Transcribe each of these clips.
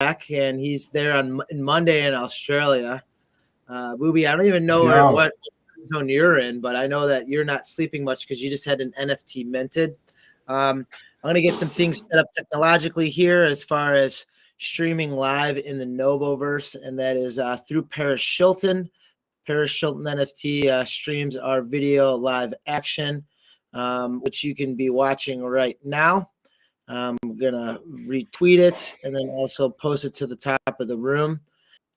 and he's there on Monday in Australia. Booby, I don't even know what zone you're in, but I know that you're not sleeping much because you just had an NFT minted. I'm going to get some things set up technologically here as far as streaming live in the NovoVerse, and that is through Paris Shilton. Paris Shilton NFT streams our video live action, which you can be watching right now. I'm going to retweet it and then also post it to the top of the room.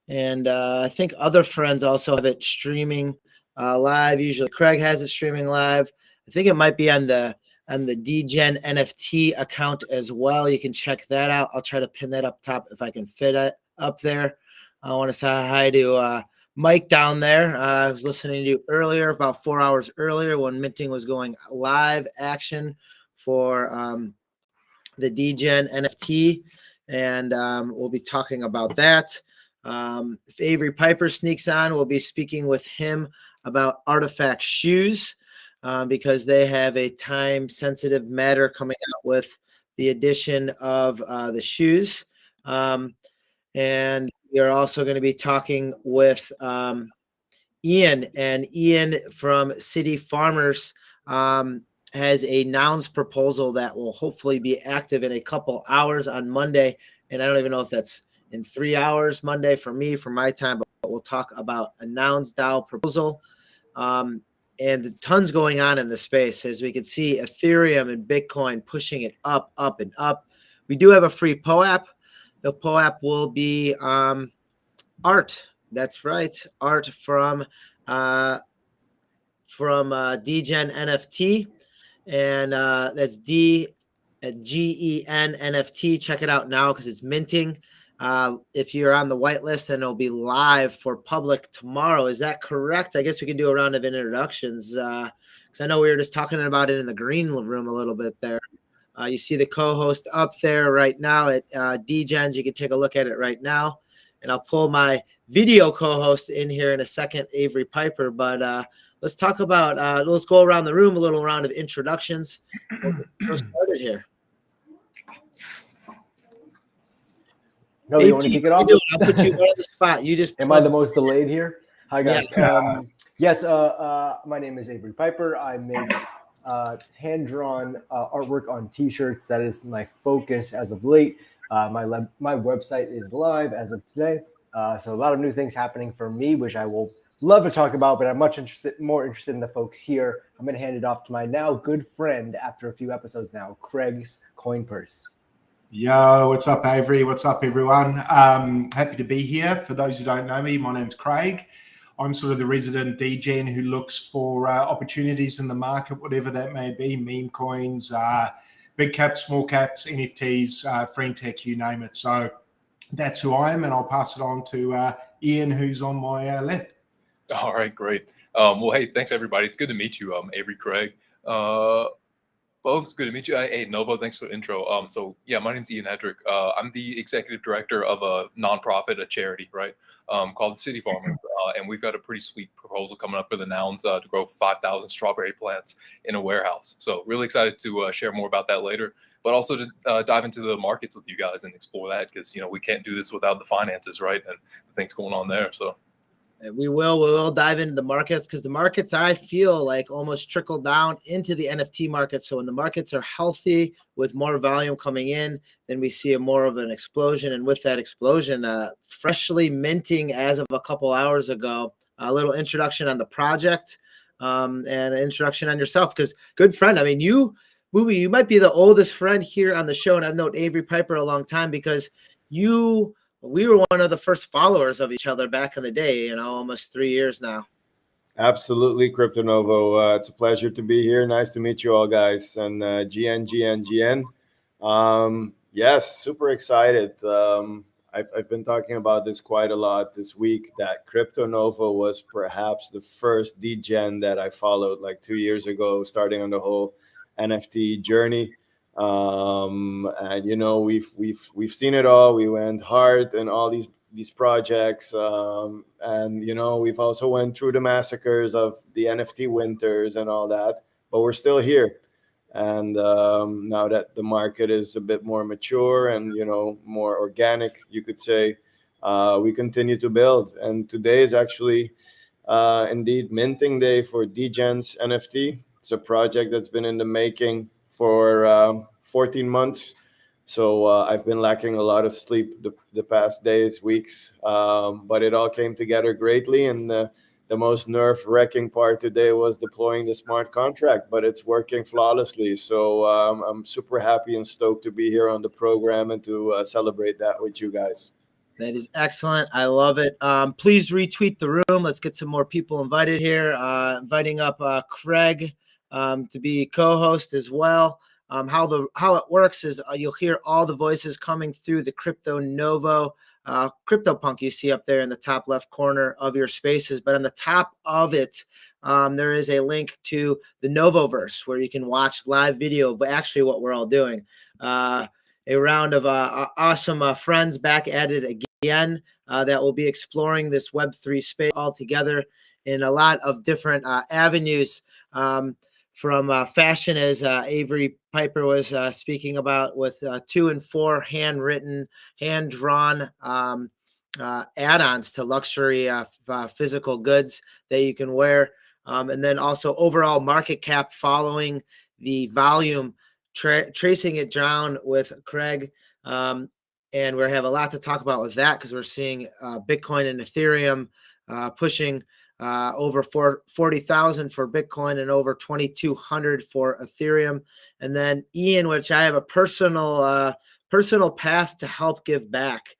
And I think other friends also have it streaming live. Usually Craig has it streaming live. I think it might be on the DGen NFT account as well. You can check that out. I'll try to pin that up top if I can fit it up there. I want to say hi to Mike down there. I was listening to you earlier, about 4 hours earlier, when minting was going live action for the DGen NFT, and we'll be talking about that. If Avery Piper sneaks on, we'll be speaking with him about artifact shoes, because they have a time-sensitive matter coming out with the addition of the shoes. And we are also going to be talking with Ian, and Ian from City Farmers has a nouns proposal that will hopefully be active in a couple hours on Monday. And I don't even know if that's in 3 hours Monday for me, for my time, but we'll talk about a nouns DAO proposal. And tons going on in the space. As we can see, Ethereum and Bitcoin pushing it up, up, and up. We do have a free POAP. The POAP will be art. That's right, art from DGen NFT, and that's DGEN NFT. Check it out now because it's minting. If you're on the whitelist, then it'll be live for public tomorrow. Is that correct? I guess we can do a round of introductions because I know we were just talking about it in the green room a little bit there. You see the co-host up there right now at DGens. You can take a look at it right now. And I'll pull my video co-host in here in a second, Avery Piper. But let's talk about, let's go around the room, a little round of introductions. We'll get started here. No, you want to kick it off? I'll put you on the spot. You just Am I the most delayed here? Hi, guys. Yeah. Yes, my name is Avery Piper. I make hand-drawn artwork on T-shirts. That is my focus as of late. My website is live as of today. So a lot of new things happening for me, which I will love to talk about, but I'm more interested in the folks here. I'm going to hand it off to my now good friend after a few episodes now, Craig's Coin Purse. Yo, what's up, Avery? What's up, everyone? Happy to be here. For those who don't know me, my name's Craig. I'm sort of the resident DGen who looks for opportunities in the market, whatever that may be, meme coins, big caps, small caps, NFTs, friend tech, you name it. So that's who I am, and I'll pass it on to Ian, who's on my left. All right, great. Well, hey, thanks, everybody. It's good to meet you, Avery, Craig. Folks, good to meet you. Hey, Novo, thanks for the intro. So yeah, my name's Ian Hedrick. I'm the executive director of a nonprofit, a charity, right, called the City Farmers. And we've got a pretty sweet proposal coming up for the nouns to grow 5,000 strawberry plants in a warehouse. So really excited to share more about that later, but also to dive into the markets with you guys and explore that because, you know, we can't do this without the finances, right, and the things going on there. So. We will dive into the markets because the markets, I feel like, almost trickle down into the NFT market. So when the markets are healthy with more volume coming in, then we see more of an explosion. And with that explosion, freshly minting as of a couple hours ago, a little introduction on the project and an introduction on yourself because good friend. I mean, you might be the oldest friend here on the show. And I've known Avery Piper a long time because we were one of the first followers of each other back in the day, you know, almost 3 years now. Absolutely, Crypto Novo. It's a pleasure to be here. Nice to meet you all, guys. And GN. Yes, super excited. I've been talking about this quite a lot this week, that Crypto Novo was perhaps the first DGen that I followed like 2 years ago, starting on the whole NFT journey. And you know, we've seen it all. We went hard in all these projects, and you know, we've also went through the massacres of the NFT winters and all that, but we're still here. And now that the market is a bit more mature and, you know, more organic, you could say, we continue to build. And today is actually indeed minting day for DGen's NFT. It's a project that's been in the making for 14 months. So I've been lacking a lot of sleep the past days, weeks, but it all came together greatly. And the most nerve-wracking part today was deploying the smart contract, but it's working flawlessly. So I'm super happy and stoked to be here on the program and to celebrate that with you guys. That is excellent. I love it. Please retweet the room. Let's get some more people invited here. Inviting up Craig to be co-host as well. How it works is you'll hear all the voices coming through the Crypto Novo CryptoPunk you see up there in the top left corner of your spaces. But on the top of it, there is a link to the NovoVerse where you can watch live video of actually what we're all doing. A round of awesome friends back at it again that will be exploring this Web3 space all together in a lot of different avenues, from fashion, as Avery Piper was speaking about, with 2 and 4 handwritten, hand-drawn add-ons to luxury physical goods that you can wear. And then also overall market cap following the volume, tracing it down with Craig. And we have a lot to talk about with that because we're seeing Bitcoin and Ethereum pushing over 40,000 for Bitcoin and over 2,200 for Ethereum. And then Ian, which I have a personal path to help give back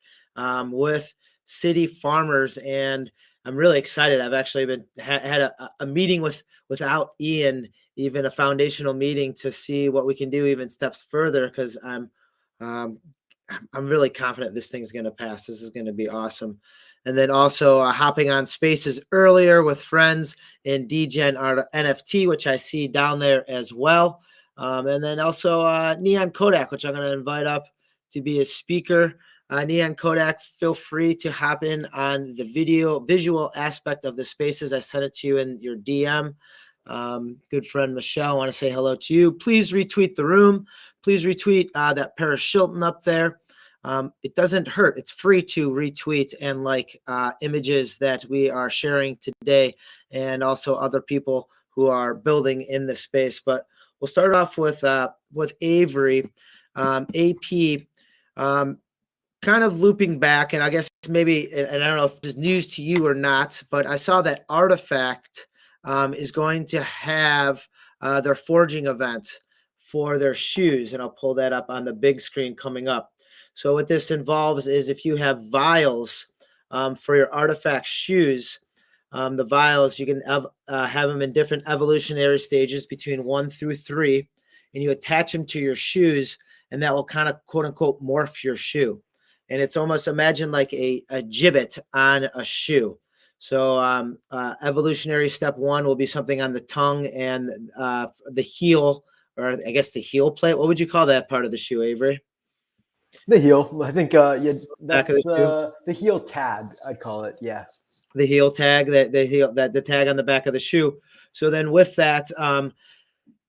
with city farmers, and I'm really excited. I've actually had a meeting without Ian, even a foundational meeting, to see what we can do even steps further, because I'm really confident this thing's going to pass. This is going to be awesome. And then also hopping on spaces earlier with friends in DGen Art NFT, which I see down there as well. And then also Neon Kodak, which I'm going to invite up to be a speaker. Neon Kodak, feel free to hop in on the visual aspect of the spaces. I sent it to you in your DM. Good friend Michelle, I want to say hello to you. Please retweet the room. Please retweet that Paris Shilton up there. It doesn't hurt. It's free to retweet and like images that we are sharing today, and also other people who are building in the space. But we'll start off with Avery, AP, kind of looping back, and I guess maybe, and I don't know if this is news to you or not, but I saw that Artifact is going to have their forging event for their shoes, and I'll pull that up on the big screen coming up. So what this involves is if you have vials for your Artifact shoes, the vials, you can have them in different evolutionary stages between 1 through 3, and you attach them to your shoes, and that will kind of quote unquote morph your shoe. And it's almost, imagine like a gibbet on a shoe. So evolutionary step 1 will be something on the tongue and the heel, or I guess the heel plate. What would you call that part of the shoe, Avery? The heel. I think that's the heel tab, I'd call it. Yeah. The heel tag, the tag on the back of the shoe. So then with that,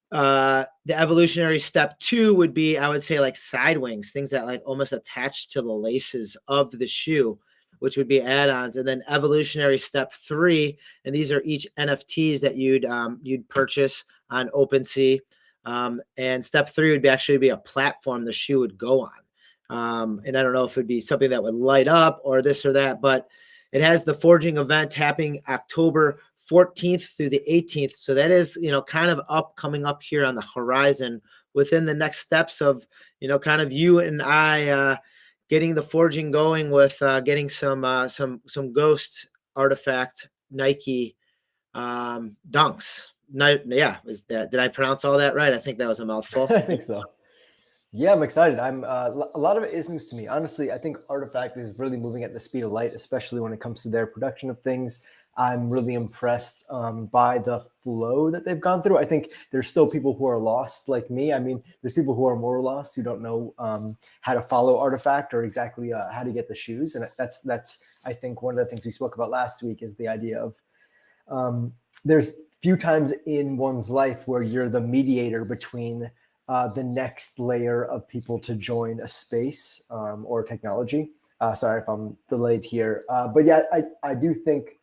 the evolutionary step 2 would be, I would say, like side wings, things that like almost attach to the laces of the shoe, which would be add-ons. And then evolutionary step 3, and these are each NFTs that you'd purchase on OpenSea. And step 3 would actually be a platform the shoe would go on. And I don't know if it'd be something that would light up or this or that, but it has the forging event happening October 14th through the 18th. So that is, kind of coming up here on the horizon within the next steps of, kind of you and I getting the forging going with getting some Ghost Artifact Nike dunks. Yeah, did I pronounce all that right? I think that was a mouthful. I think so. Yeah, I'm excited. A lot of it is news to me. Honestly, I think Artifact is really moving at the speed of light, especially when it comes to their production of things. I'm really impressed by the flow that they've gone through. I think there's still people who are lost like me. I mean, there's people who are more lost who don't know how to follow Artifact or exactly how to get the shoes. And that's I think one of the things we spoke about last week is the idea of there's few times in one's life where you're the mediator between the next layer of people to join a space or technology. Sorry if I'm delayed here. But yeah, I do think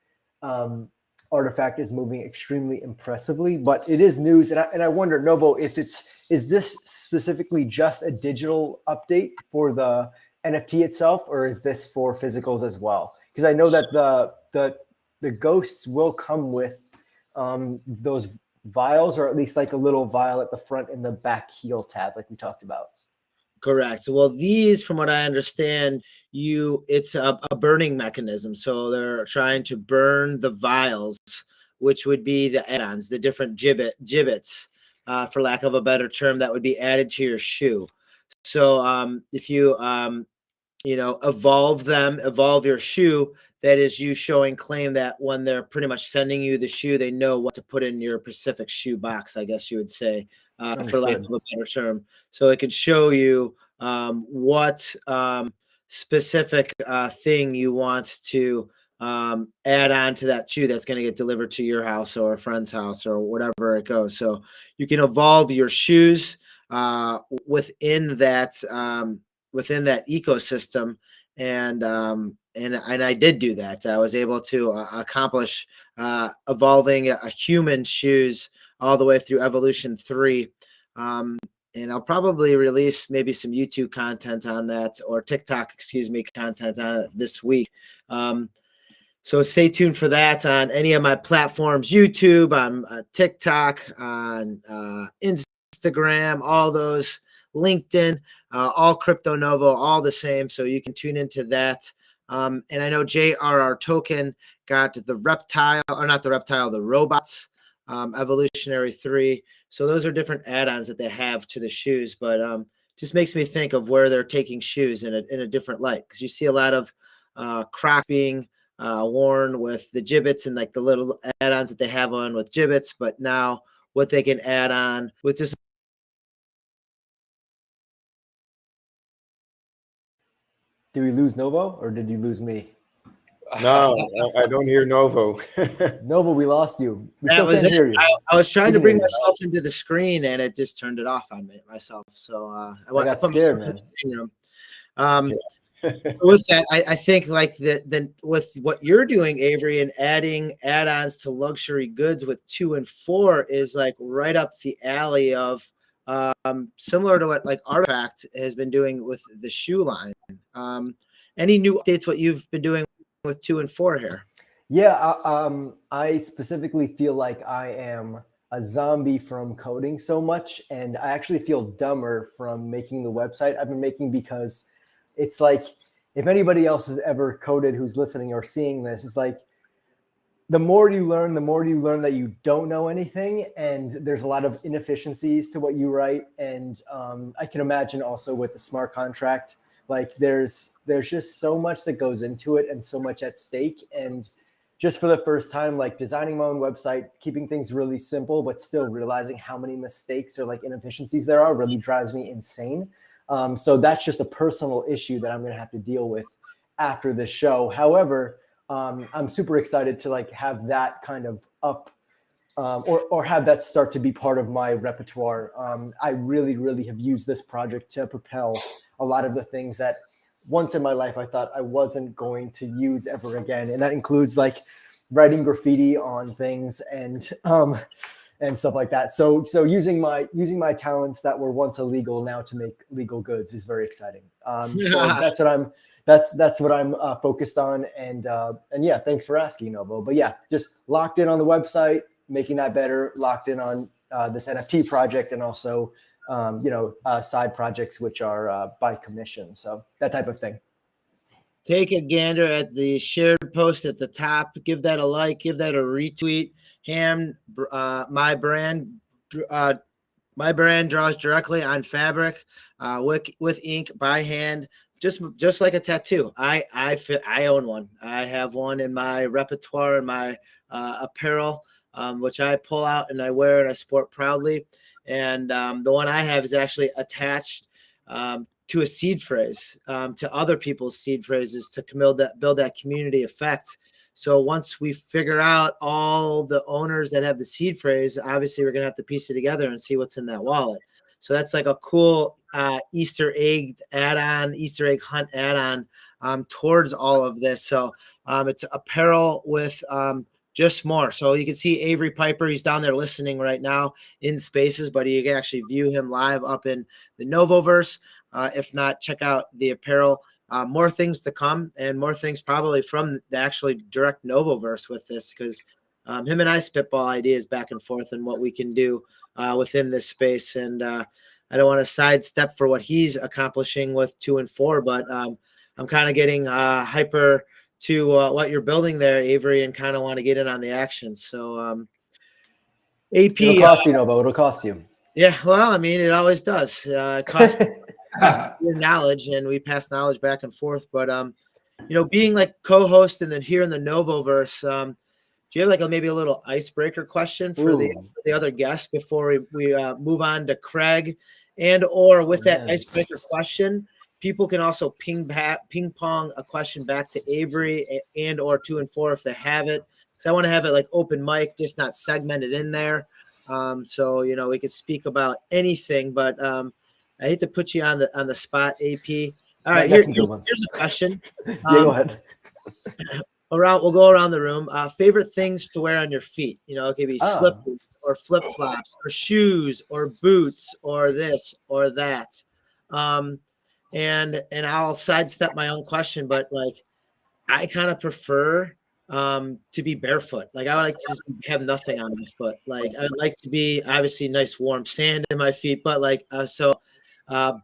Artifact is moving extremely impressively, but it is news. And I wonder, Novo, if is this specifically just a digital update for the NFT itself, or is this for physicals as well? Because I know that the ghosts will come with those vials, or at least like a little vial at the front and the back heel tab, like we talked about. Correct. So, well, these, from what I understand, it's a burning mechanism. So they're trying to burn the vials, which would be the add-ons, the different gibbets, for lack of a better term, that would be added to your shoe. So if you evolve your shoe, that is you showing claim that when they're pretty much sending you the shoe, they know what to put in your specific shoe box, I guess you would say, for lack of a better term. So it could show you what specific thing you want to add on to that shoe that's going to get delivered to your house or a friend's house or whatever it goes. So you can evolve your shoes within that ecosystem, and I did do that. I was able to accomplish evolving a human shoes all the way through Evolution 3. And I'll probably release maybe some YouTube content on that, or TikTok, content on it this week. So stay tuned for that on any of my platforms, YouTube, on TikTok, on Instagram, all those, LinkedIn, all Crypto Novo, all the same. So you can tune into that. And I know JRR Token got the robots, Evolutionary 3. So those are different add-ons that they have to the shoes, but just makes me think of where they're taking shoes in a different light, because you see a lot of Crocs being worn with the gibbets and like the little add-ons that they have on with gibbets, but now what they can add on with just. Did we lose Novo, or did you lose me? No, I don't hear Novo. Novo, we lost you. We still can't hear you. I was trying to bring myself into the screen, and it just turned it off on myself. So I got scared, man. With that, I think like with what you're doing, Avery, and adding add-ons to luxury goods with 2 and 4 is like right up the alley of similar to what like Artifact has been doing with the shoe line. Any new updates what you've been doing with 2 and 4 here? Yeah, I specifically feel like I am a zombie from coding so much, and I actually feel dumber from making the website I've been making, because it's like, if anybody else has ever coded who's listening or seeing this, it's like the more you learn that you don't know anything, and there's a lot of inefficiencies to what you write. And I can imagine also with the smart contract, like there's just so much that goes into it and so much at stake. And just for the first time, like designing my own website, keeping things really simple, but still realizing how many mistakes or like inefficiencies there are really drives me insane. So that's just a personal issue that I'm going to have to deal with after the show. However, I'm super excited to like have that kind of up or have that start to be part of my repertoire. I really, really have used this project to propel a lot of the things that once in my life I thought I wasn't going to use ever again. And that includes like writing graffiti on things and stuff like that. So using my talents that were once illegal now to make legal goods is very exciting. So that's what I'm focused on. And yeah, thanks for asking, Novo. But yeah, just locked in on the website, making that better, locked in on this NFT project, and also side projects which are by commission. So that type of thing. Take a gander at the shared post at the top. Give that a like. Give that a retweet. My brand draws directly on fabric with ink by hand, just like a tattoo. I own one. I have one in my repertoire, in my apparel, which I pull out and I wear and I sport proudly. And the one I have is actually attached to a seed phrase, to other people's seed phrases, to build that community effect. So once we figure out all the owners that have the seed phrase, obviously we're going to have to piece it together and see what's in that wallet. So that's like a cool Easter egg hunt add-on towards all of this. So it's apparel with just more. So you can see Avery Piper. He's down there listening right now in Spaces, but you can actually view him live up in the NovoVerse. If not, check out the apparel. More things to come, and more things probably from the actually direct NovoVerse with this, because him and I spitball ideas back and forth and what we can do within this space. And I don't want to sidestep for what he's accomplishing with 2 and 4, but I'm kind of getting hyper to what you're building there, Avery, and kind of want to get in on the action. So AP, it'll cost you, Novo. It'll cost you. Yeah, well, I mean, it always does. It costs your knowledge, and we pass knowledge back and forth. But being like co-host and then here in the NovoVerse, do you have like maybe a little icebreaker question for the other guests before we move on to Craig? And or with that icebreaker question, people can also ping pong a question back to Avery and or 2 and 4 if they have it. Because I want to have it like open mic, just not segmented in there. So we could speak about anything, but I hate to put you on the spot, AP. All right, here's a question. Yeah, go ahead. We'll go around the room. Favorite things to wear on your feet. It could be slippers or flip flops or shoes or boots or this or that. And I'll sidestep my own question, but like I kind of prefer to be barefoot. Like I would like to just have nothing on my foot. Like I would like to be obviously nice warm sand in my feet, but like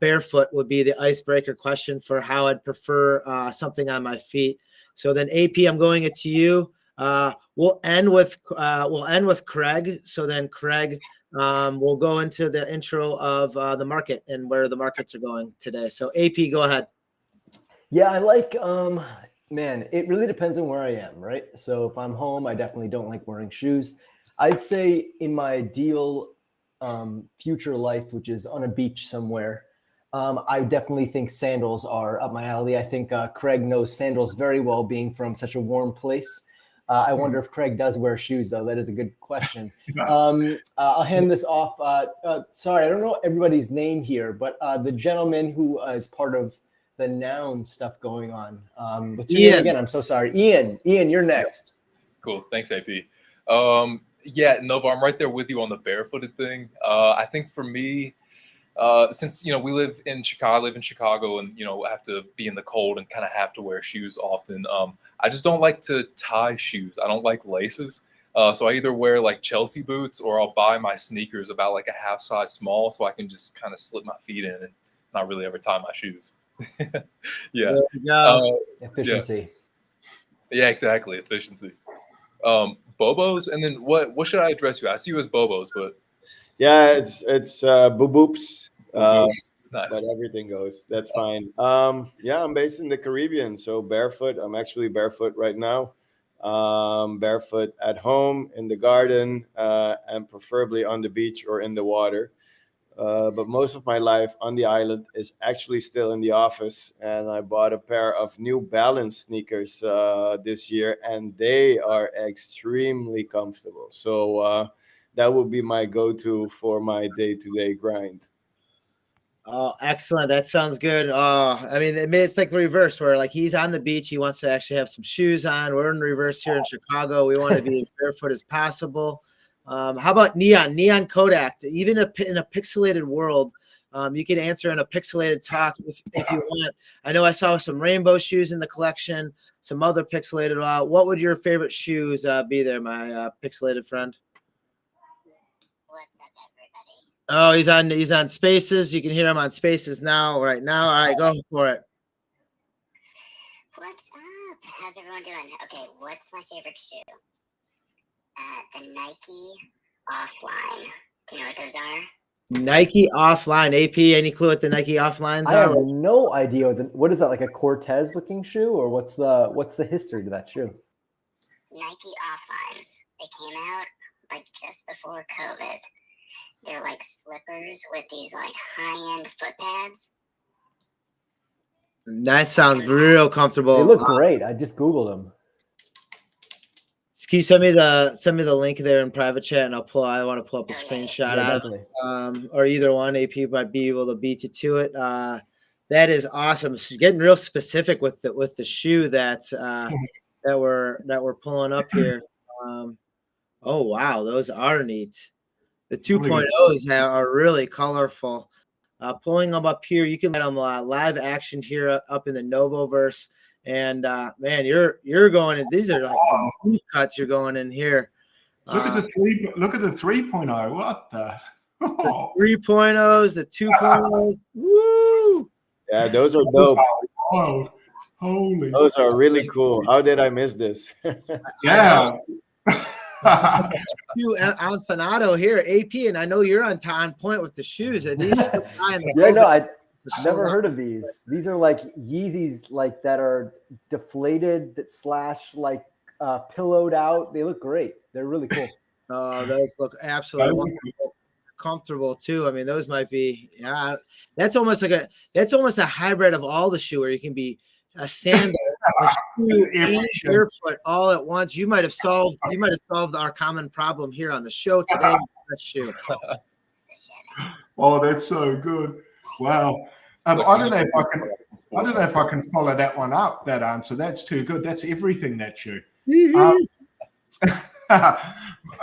barefoot would be the icebreaker question for how I'd prefer something on my feet. So then AP, I'm going it to you. We'll end with Craig. So then Craig, we'll go into the intro of the market and where the markets are going today. So AP, go ahead. Yeah, I like man, it really depends on where I am, right? So if I'm home, I definitely don't like wearing shoes. I'd say in my ideal future life, which is on a beach somewhere, I definitely think sandals are up my alley. I think Craig knows sandals very well, being from such a warm place. I wonder if Craig does wear shoes, though. That is a good question. I'll hand this off. Sorry, I don't know everybody's name here, but the gentleman who is part of the noun stuff going on. What's your name again? I'm so sorry. Ian, you're next. Cool. Thanks, AP. Yeah, Nova, I'm right there with you on the barefooted thing. I think for me, since we live in Chicago, and have to be in the cold and kind of have to wear shoes often. I just don't like to tie shoes. I don't like laces. So I either wear like Chelsea boots, or I'll buy my sneakers about like a half size small, so I can just kind of slip my feet in and not really ever tie my shoes. Yeah. Efficiency. Yeah, exactly. Efficiency. Bobos, and then what should I address you? I see you as Bobos, but yeah, it's boo-boops. Nice. But everything goes. That's fine. Yeah, I'm based in the Caribbean, so barefoot. I'm actually barefoot right now. Barefoot at home, in the garden, and preferably on the beach or in the water. But most of my life on the island is actually still in the office, and I bought a pair of New Balance sneakers this year, and they are extremely comfortable. So that would be my go-to for my day-to-day grind. Oh, excellent. That sounds good. I mean, it's like the reverse, where like he's on the beach. He wants to actually have some shoes on. We're in reverse here in Chicago. We want to be as barefoot as possible. How about Neon Kodak? Even in a pixelated world, you can answer in a pixelated talk if you want. I know I saw some rainbow shoes in the collection, some other pixelated. What would your favorite shoes be there, my pixelated friend? What's up, everybody? Oh, he's on Spaces. You can hear him on Spaces right now. All right, go for it. What's up? How's everyone doing? Okay, what's my favorite shoe? The Nike Offline. Do you know what those are? Nike Offline. AP, any clue what the Nike Offlines I are? have no idea. What is that, like a Cortez looking shoe, or what's the history to that shoe? Nike Offlines. They came out like just before COVID. They're like slippers with these like high-end foot pads. That sounds real comfortable. They look great. I just Googled them. Can you send me the link there in private chat, and I want to pull up a screenshot out definitely. of it. Or either one. AP might be able to beat you to it. That is awesome. So getting real specific with the shoe that we're pulling up here. Oh wow, those are neat. The 2.0s are really colorful. Pulling them up here, you can let them live action here up in the NovoVerse. And man, you're going in. These are like deep cuts. You're going in here. Look at the 3.0. What the? The 3.0s, the 2.0s. Woo! Yeah, those are dope. Oh, holy! Those are really cool. How did I miss this? Yeah. You Alfanato here, AP, and I know you're on point with the shoes. And these I never heard of these. These are like Yeezys, like that are deflated, that slash like pillowed out. They look great. They're really cool. Oh, those look absolutely wonderful. Comfortable too. I mean, those might be that's almost a hybrid of all the shoe, where you can be a sandal, a shoe, and barefoot all at once. You might have solved our common problem here on the show today. Shoe. Oh, that's so good. Wow. I don't know if I can follow that one up, that answer. That's too good. That's everything, that shoe.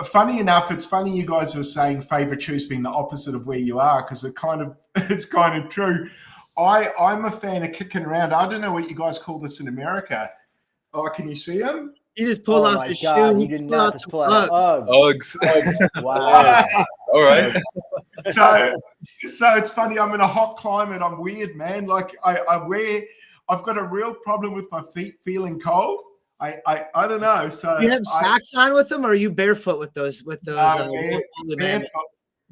Funny enough, it's funny you guys are saying favorite shoes being the opposite of where you are, because it's kind of true. I'm a fan of kicking around. I don't know what you guys call this in America. Oh, can you see them? He just pulled off his shoe. He did not just pull out Uggs. Wow. All right. So it's funny. I'm in a hot climate. I'm weird, man. Like I've got a real problem with my feet feeling cold. I don't know. So you have socks on with them, or are you barefoot with those?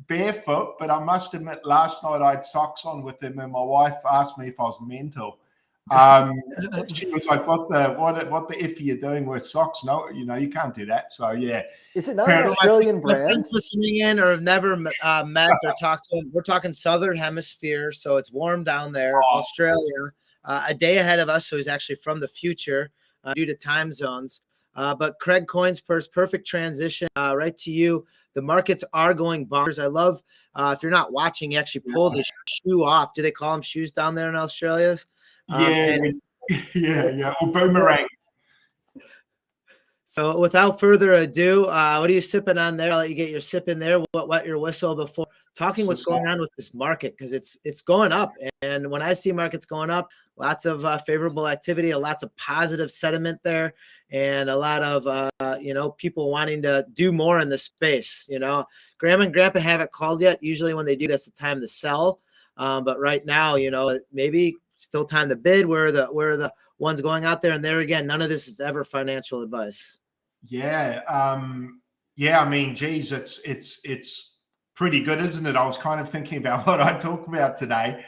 Barefoot, but I must admit, last night I had socks on with them, and my wife asked me if I was mental. She was like, "What the f are you doing with socks? No, you can't do that." So yeah. Is it not an Australian brand? Friends listening in or have never met or talked to them. We're talking Southern Hemisphere, so it's warm down there. Australia, a day ahead of us, so he's actually from the future due to time zones. But Craig Coinspurse, perfect transition right to you. The markets are going bonkers. I love if you're not watching, you actually pull the shoe off. Do they call them shoes down there in Australia? Yeah, or boomerang. So without further ado, what are you sipping on there? I'll let you get your sip in there. Wet your whistle before talking what's going on with this market, because it's going up. And when I see markets going up, lots of favorable activity, lots of positive sentiment there, and a lot of people wanting to do more in the space. Grandma and Grandpa haven't called yet. Usually when they do, that's the time to sell. But right now, maybe still time to bid. Where the ones going out there, and there again, none of this is ever financial advice. Yeah. I mean, geez, it's pretty good, isn't it? I was kind of thinking about what I talk about today,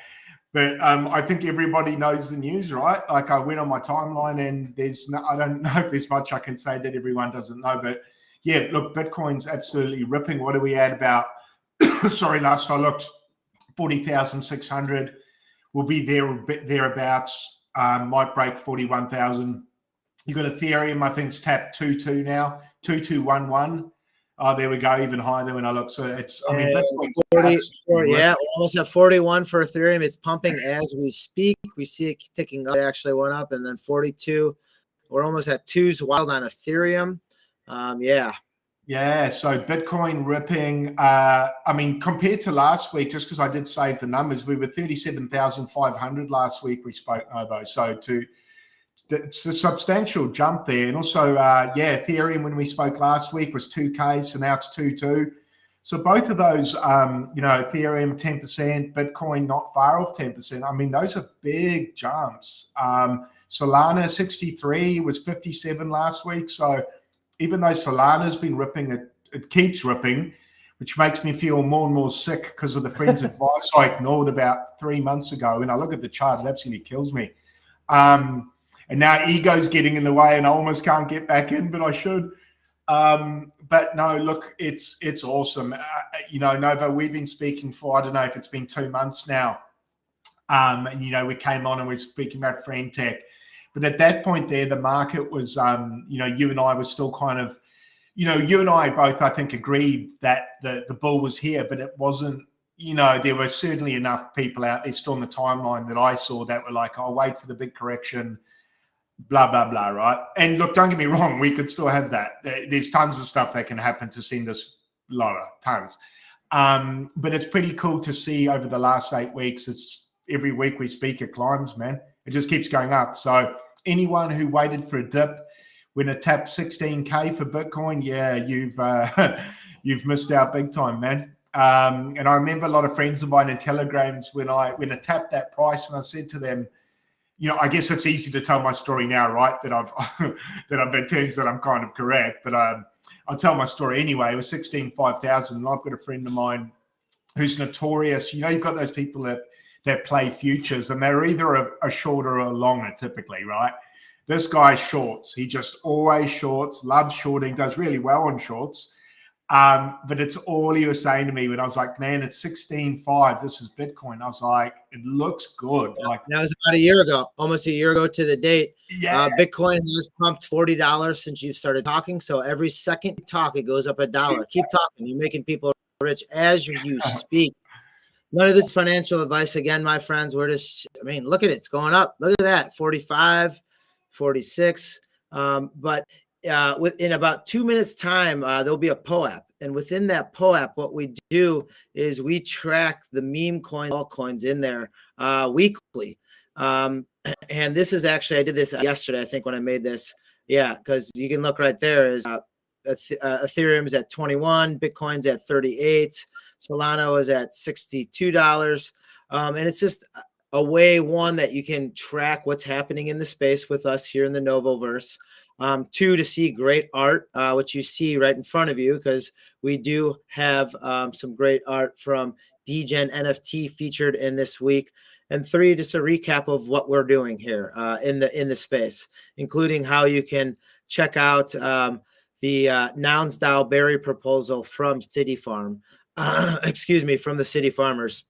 but I think everybody knows the news, right? Like I went on my timeline, and I don't know if there's much I can say that everyone doesn't know, but yeah, look, Bitcoin's absolutely ripping. What do we add about? Sorry, last I looked, 40,600. We'll be thereabouts. Might break 41,000. You got Ethereum, I think it's tapped 2.2 now, 2.211. Oh, there we go, even higher than when I look. So it's, I mean, almost at 41 for Ethereum. It's pumping as we speak. We see it ticking up. It actually went up, and then 42. We're almost at 2's wild on Ethereum. Yeah, so Bitcoin ripping. I mean, compared to last week, just because I did save the numbers, we were 37,500 last week. We spoke Novo, so it's a substantial jump there. And also, Ethereum when we spoke last week was 2K, so now it's 2.2. So both of those, Ethereum 10%, Bitcoin not far off 10%. I mean, those are big jumps. Solana 63 was 57 last week. So even though Solana's been ripping, it keeps ripping, which makes me feel more and more sick because of the friend's advice I ignored about 3 months ago. When I look at the chart, it absolutely kills me. And now ego's getting in the way, and I almost can't get back in, but I should. But no, look, it's awesome. Novo, we've been speaking for, I don't know if it's been 2 months now. And, we came on and we were speaking about friend tech. But at that point there, the market was, you and I were still kind of you and I both, I think, agreed that the bull was here, but it wasn't. There were certainly enough people out there still on the timeline that I saw that were like, "I'll wait for the big correction." Blah blah blah, right? And look, don't get me wrong, we could still have that. There's tons of stuff that can happen to send us lower, tons. But it's pretty cool to see over the last 8 weeks. It's every week we speak, it climbs, man. It just keeps going up. So anyone who waited for a dip when it tapped 16K for Bitcoin, yeah, you've missed out big time, man. And I remember a lot of friends of mine in telegrams when it tapped that price, and I said to them, I guess it's easy to tell my story now, right? That it turns that I'm kind of correct, but I'll tell my story anyway. It was 5,000, and I've got a friend of mine who's notorious. You've got those people that play futures, and they're either a shorter or a longer, typically, right? This guy shorts. He just always shorts, loves shorting, does really well on shorts. But it's all he was saying to me when I was like, man, it's 16.5. This is Bitcoin. I was like, it looks good. Yeah, like that was about a year ago, almost a year ago to the date. Yeah. Bitcoin has pumped $40 since you started talking. So every second you talk, it goes up $1. Keep talking. You're making people rich as you speak. None of this financial advice again, my friends. We're just, look at it. It's going up. Look at that. 45, 46. But within about 2 minutes time, there'll be a POAP. And within that POAP, what we do is we track the meme coins, altcoins in there weekly. And this is actually, I did this yesterday, I think, when I made this. Yeah, because you can look right there is Ethereum's at 21, Bitcoin's at 38, Solana is at $62. And it's just a way, one, that you can track what's happening in the space with us here in the NovoVerse. Two, to see great art, which you see right in front of you, because we do have some great art from DGen NFT featured in this week. And three, just a recap of what we're doing here in the space, including how you can check out the Nounsdow berry proposal from City Farm, from the City Farmers.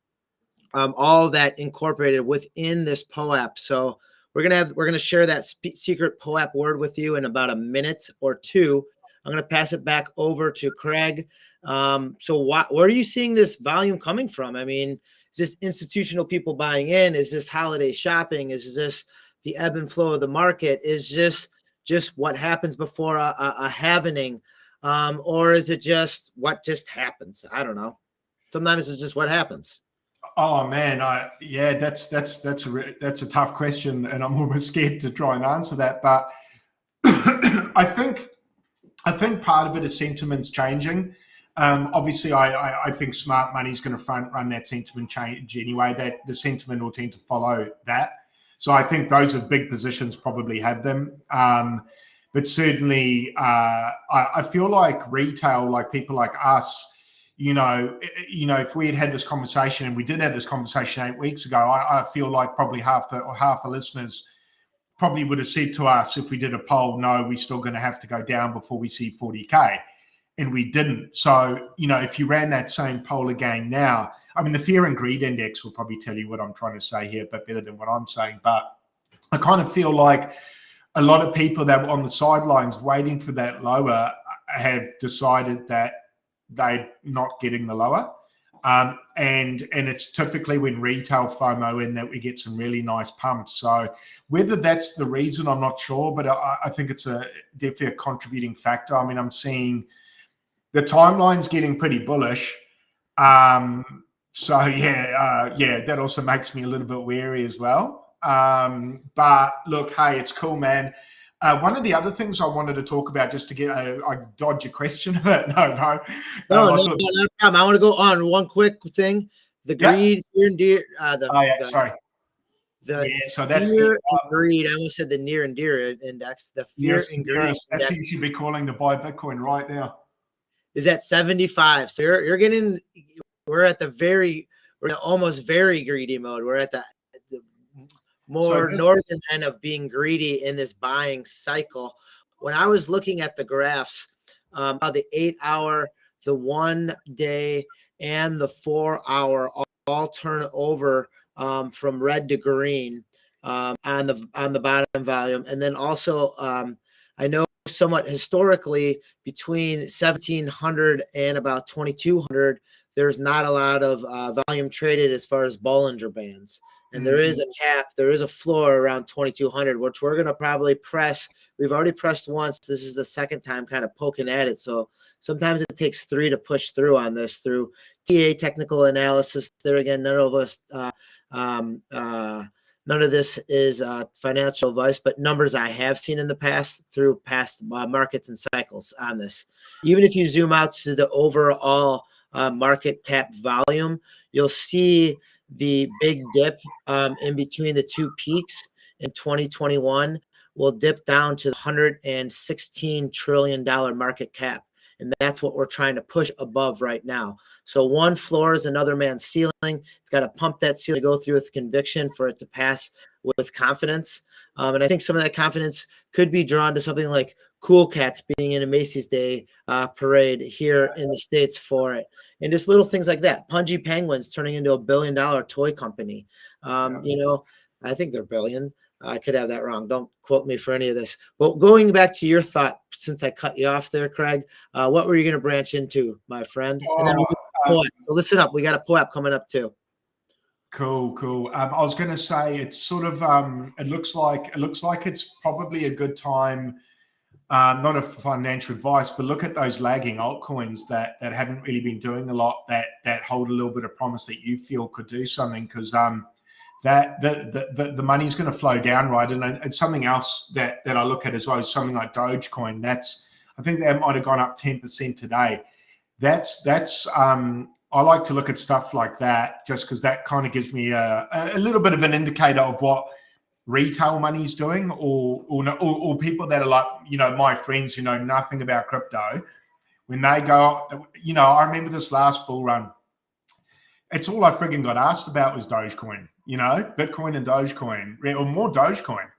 All that incorporated within this POAP. So we're gonna share that secret POAP word with you in about a minute or two. I'm gonna pass it back over to Craig. So where are you seeing this volume coming from? Is this institutional people buying in? Is this holiday shopping? Is this the ebb and flow of the market? Is this just what happens before a halvening? Or is it just what just happens? I don't know. Sometimes it's just what happens. Oh man, that's a tough question, and I'm almost scared to try and answer that. But I think part of it is sentiment's changing. Obviously, I think smart money is going to front run that sentiment change anyway. That the sentiment will tend to follow that. So I think those are big positions probably have them. But certainly, I feel like retail, like people like us. If we had this conversation, and we did have this conversation 8 weeks ago, I feel like probably half the listeners probably would have said to us, if we did a poll, no, we're still going to have to go down before we see 40K. And we didn't. So, if you ran that same poll again now, the fear and greed index will probably tell you what I'm trying to say here, but better than what I'm saying. But I kind of feel like a lot of people that were on the sidelines waiting for that lower have decided that they're not getting the lower. And it's typically when retail FOMO in that we get some really nice pumps. So whether that's the reason, I'm not sure, but I think it's definitely a contributing factor. I'm seeing the timeline's getting pretty bullish. That also makes me a little bit wary as well. But look, hey, it's cool, man. One of the other things I wanted to talk about, just to get, I dodge your question, but no problem. I want to go on one quick thing. The greed, fear, and deer. So that's fear and greed. I almost said the near and dear index. The fear and greed. Yes, that's what you should be calling the buy Bitcoin right now. Is at 75. So you're getting. We're at the almost very greedy mode. We're at the more northern end of being greedy in this buying cycle. When I was looking at the graphs, the 8 hour, the 1 day, and the 4 hour all turn over from red to green on the bottom volume. And then also I know somewhat historically between 1700 and about 2200, there's not a lot of volume traded as far as Bollinger Bands. And there is a cap, there is a floor around 2200, which we're going to probably press. We've already pressed once. This is the second time kind of poking at it. So sometimes it takes 3 to push through on this through TA technical analysis. There again, none of us, none of this is financial advice, but numbers I have seen in the past through past markets and cycles on this. Even if you zoom out to the overall market cap volume, you'll see the big dip in between the two peaks in 2021 will dip down to $116 trillion market cap. And that's what we're trying to push above right now. So one floor is another man's ceiling. It's got to pump that ceiling to go through with conviction for it to pass with confidence. And I think some of that confidence could be drawn to something like Cool Cats being in a Macy's Day parade here in the States for it. And just little things like that. Pungy Penguins turning into $1 billion toy company. You know, I think they're billion. I could have that wrong. Don't quote me for any of this. But going back to your thought, since I cut you off there, Craig, what were you going to branch into, my friend? And then so listen up. We got a PEPE coming up too. Cool. I was going to say it's sort of it looks like it's probably a good time. Not a financial advice, but look at those lagging altcoins that haven't really been doing a lot. That hold a little bit of promise that you feel could do something, because that the money's going to flow down, right? And it's something else that I look at as well is something like Dogecoin. I think that might have gone up 10% today. That's I like to look at stuff like that just because that kind of gives me a little bit of an indicator of what retail money's doing, or people that are like, you know, my friends who know nothing about crypto. When they go, you know, I remember this last bull run. It's all I friggin' got asked about was Dogecoin, you know, Bitcoin and Dogecoin, or more Dogecoin.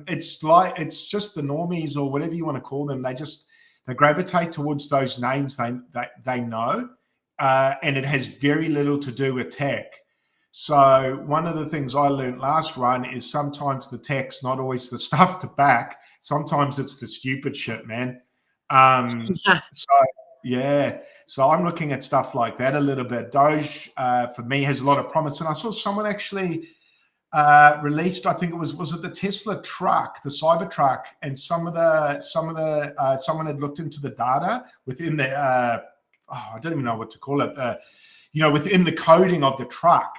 It's just the normies or whatever you want to call them. They gravitate towards those names they know, and it has very little to do with tech. So one of the things I learned last run is sometimes the tech's not always the stuff to back. Sometimes it's the stupid shit, man. So I'm looking at stuff like that a little bit. Doge for me has a lot of promise, and I saw someone actually released. I think it was it the Tesla truck, the Cybertruck, and someone had looked into the data within the I don't even know what to call it. You know, within the coding of the truck,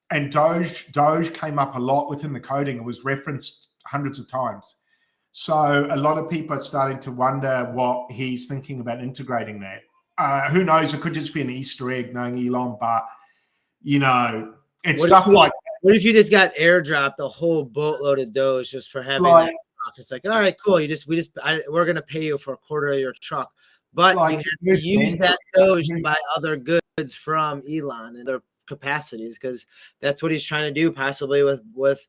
and Doge came up a lot within the coding. It was referenced hundreds of times. So a lot of people are starting to wonder what he's thinking about integrating there. Who knows? It could just be an Easter egg, knowing Elon. But you know, it's stuff like. What if you just got airdropped a whole boatload of Doge just for having that truck? It's like, all right, cool. We're gonna pay you for a quarter of your truck, but you have to use that Doge to buy other goods from Elon and their capacities, because that's what he's trying to do, possibly with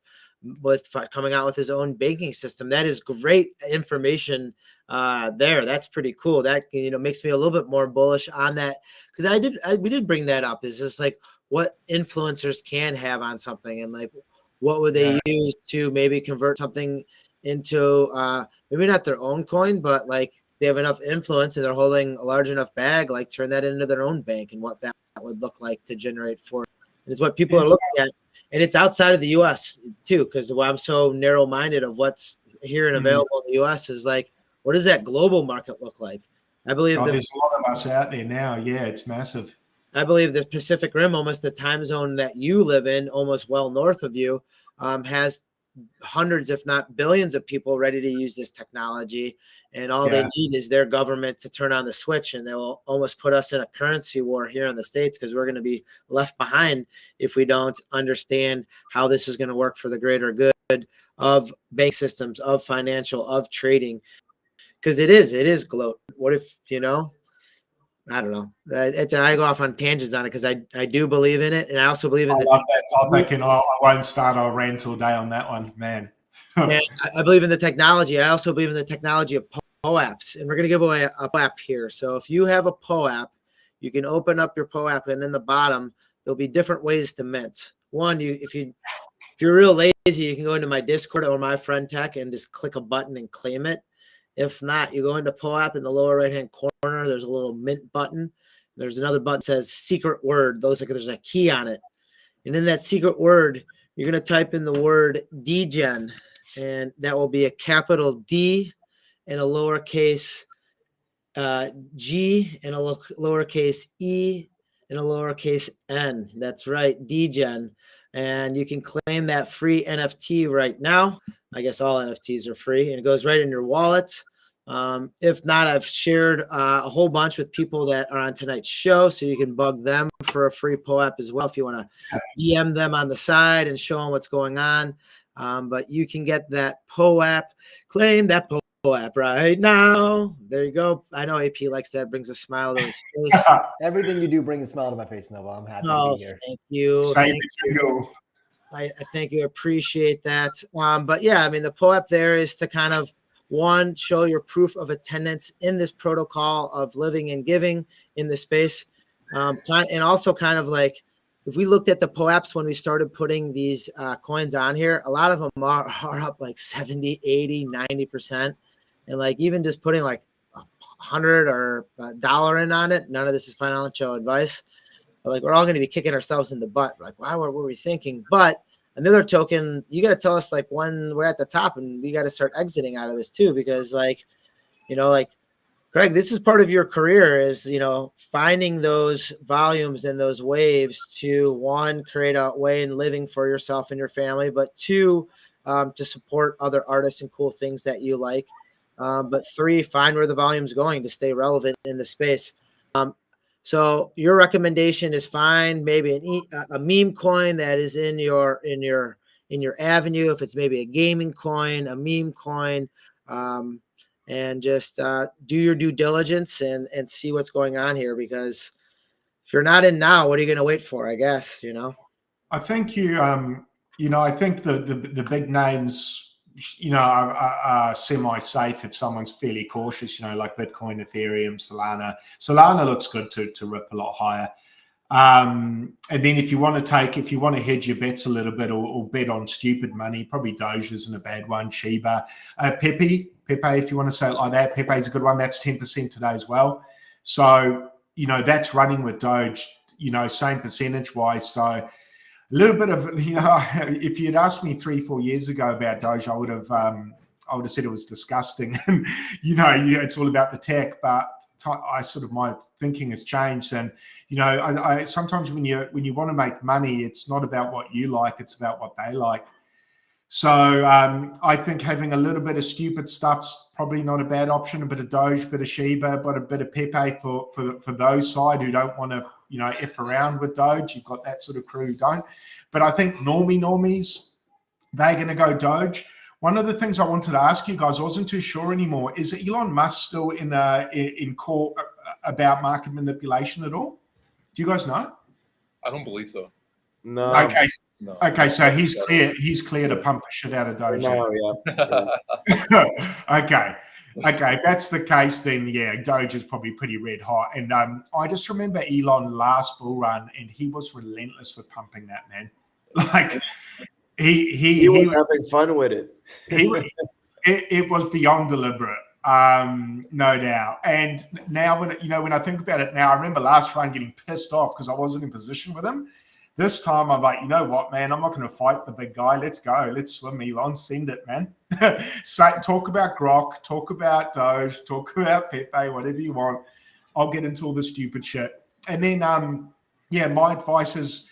coming out with his own banking system. That is great information there. That's pretty cool. That, you know, makes me a little bit more bullish on that, because we did bring that up. Is just like what influencers can have on something, and like what would they use to maybe convert something into maybe not their own coin, but like they have enough influence and they're holding a large enough bag, like turn that into their own bank, and what that would look like to generate for it. And it's what people are looking at. And it's outside of the US too, because why I'm so narrow-minded of what's here and available in the US is like, what does that global market look like? I believe there's a lot of us out there now. Yeah, it's massive. I believe the Pacific Rim, almost the time zone that you live in, almost well north of you, has hundreds, if not billions, of people ready to use this technology. And all they need is their government to turn on the switch, and they will almost put us in a currency war here in the States, because we're going to be left behind if we don't understand how this is going to work for the greater good of bank systems, of financial, of trading. Because it is gloat. What if, you know, I don't know. I go off on tangents on it because I do believe in it, and I also believe in I love that topic, and I won't start our rant all day on that one, man. And I believe in the technology. I also believe in the technology of POAPs, and we're going to give away a POAP here. So if you have a POAP, you can open up your POAP, and in the bottom there'll be different ways to mint. One, if you're real lazy, you can go into my Discord or my friend tech and just click a button and claim it. If not, you go into POAP in the lower right-hand corner. There's a little mint button. There's another button that says secret word. There's a key on it. And in that secret word, you're going to type in the word DGen, and that will be a capital D and a lowercase G and a lowercase E and a lowercase N. That's right, DGen. And you can claim that free NFT right now. I guess all NFTs are free, and it goes right in your wallet. If not, I've shared a whole bunch with people that are on tonight's show, so you can bug them for a free POAP as well if you want to DM them on the side and show them what's going on. But you can get that POAP, claim that POAP right now. There you go. I know AP likes that. Brings a smile to his face. Everything you do brings a smile to my face, Nova. I'm happy to be here. Thank you. Thank you. I thank you. Appreciate that. But yeah, I mean, the POAP there is to kind of, one, show your proof of attendance in this protocol of living and giving in the space. And also kind of like, if we looked at the POAPs when we started putting these coins on here, a lot of them are up like 70, 80, 90%. And like even just putting like $100 or $1 in on it, none of this is financial advice. But like we're all going to be kicking ourselves in the butt. Like, wow, what were we thinking? But another token, you got to tell us like when we're at the top and we got to start exiting out of this too, because like, you know, like Greg, this is part of your career is, you know, finding those volumes and those waves to, one, create a way in living for yourself and your family, but two, to support other artists and cool things that you like. But three, find where the volume's going to stay relevant in the space. So your recommendation is find maybe a meme coin that is in your avenue. If it's maybe a gaming coin, a meme coin, and just do your due diligence and see what's going on here. Because if you're not in now, what are you going to wait for? I guess, you know. I think I think the big names, you know, are semi-safe if someone's fairly cautious, you know, like Bitcoin, Ethereum, Solana. Solana looks good to rip a lot higher. And then if you want to hedge your bets a little bit or bet on stupid money, probably Doge isn't a bad one. Shiba, Pepe, if you want to say it like that, Pepe is a good one. That's 10% today as well. So, you know, that's running with Doge, you know, same percentage wise. So a little bit of, you know, if you'd asked me 3-4 years ago about Doge, I would have said it was disgusting. And, you know, it's all about the tech, but my thinking has changed. And, you know, I sometimes when you want to make money, it's not about what you like, it's about what they like. So I think having a little bit of stupid stuff's probably not a bad option. A bit of Doge, a bit of Shiba, but a bit of Pepe for those side who don't want to, you know, F around with Doge. You've got that sort of crew who don't. But I think normies, they're going to go Doge. One of the things I wanted to ask you guys, I wasn't too sure anymore, is Elon Musk still in court about market manipulation at all? Do you guys know? I don't believe so. No. Okay. No. Okay, so he's clear to pump the shit out of Doge. No, yeah. Okay. If that's the case, then yeah, Doge is probably pretty red hot. And I just remember Elon last bull run, and he was relentless with pumping that, man. Like he was having fun with it. It was beyond deliberate, no doubt. And now when I think about it now, I remember last run getting pissed off because I wasn't in position with him. This time I'm like, you know what, man? I'm not going to fight the big guy. Let's go. Let's swim, Elon. Send it, man. So talk about Grok, talk about Doge, talk about Pepe, whatever you want. I'll get into all the stupid shit. And then, my advice is,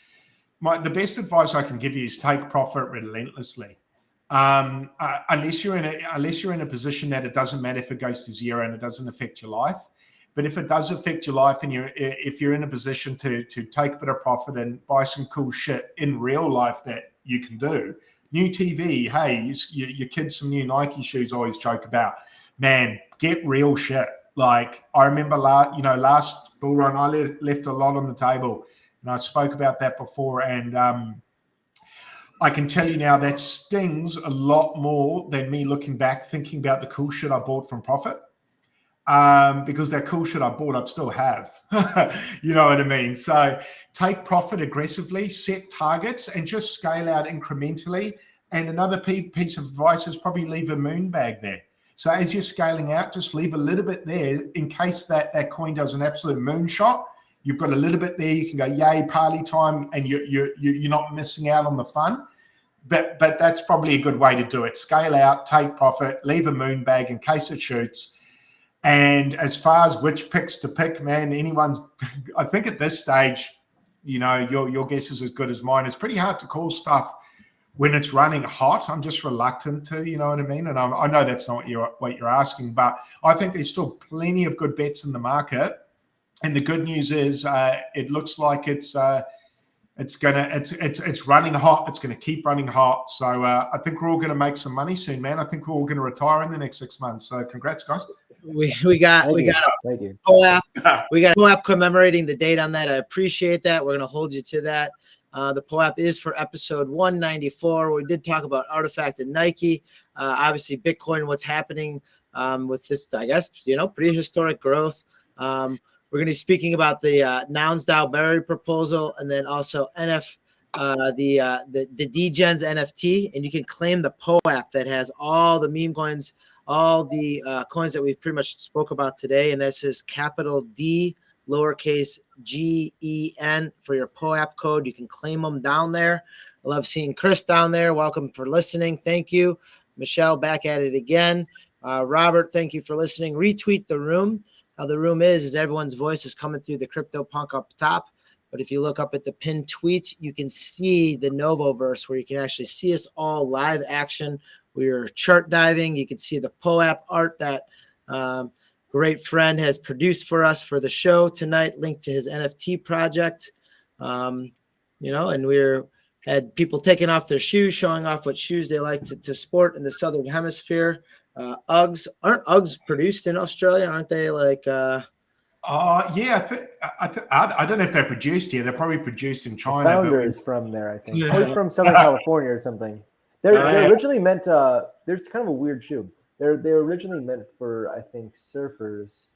the best advice I can give you is take profit relentlessly. Unless you're in a position that it doesn't matter if it goes to zero and it doesn't affect your life. But if it does affect your life and if you're in a position to take a bit of profit and buy some cool shit in real life that you can do, new TV, hey, your kids some new Nike shoes, I always joke about, man, get real shit. Like I remember last bull run, I left a lot on the table, and I spoke about that before. And I can tell you now that stings a lot more than me looking back, thinking about the cool shit I bought from profit. Because that cool shit I bought, I still have. You know what I mean? So take profit aggressively, set targets, and just scale out incrementally. And another piece of advice is probably leave a moon bag there. So as you're scaling out, just leave a little bit there in case that coin does an absolute moonshot. You've got a little bit there. You can go, yay, party time, and you're not missing out on the fun. But that's probably a good way to do it. Scale out, take profit, leave a moon bag in case it shoots. And as far as which picks to pick, man, I think at this stage, your guess is as good as mine. It's pretty hard to call stuff when it's running hot. I'm just reluctant to, you know what I mean? And I know that's not what you're asking, but I think there's still plenty of good bets in the market. And the good news is it looks like it's running hot. It's going to keep running hot. So I think we're all going to make some money soon, man. I think we're all going to retire in the next 6 months. So congrats, guys. We got a POAP commemorating the date on that. I appreciate that. We're going to hold you to that. The POAP is for episode 194. We did talk about Artifact and Nike. Obviously, Bitcoin, what's happening with this, I guess, pretty historic growth. We're going to be speaking about the Nouns DAO Berry proposal, and then also the DGens NFT, and you can claim the POAP that has all the meme coins, all the coins that we pretty much spoke about today, and this is capital D, lowercase GEN for your POAP code. You can claim them down there. I love seeing Chris down there. Welcome for listening. Thank you. Michelle, back at it again. Robert, thank you for listening. Retweet the room. How the room is everyone's voice is coming through the CryptoPunk up top. But if you look up at the pinned tweet, you can see the NovoVerse where you can actually see us all live action. We're chart diving. You can see the POAP art that great friend has produced for us for the show tonight, linked to his NFT project. And we're had people taking off their shoes, showing off what shoes they like to sport in the Southern Hemisphere. Uggs aren't Uggs produced in Australia, aren't they? Like, yeah, I don't know if they're produced here. They're probably produced in China. The founder is from there, I think. He's from Southern California or something. They're originally meant. There's kind of a weird shoe. They're originally meant for, I think, surfers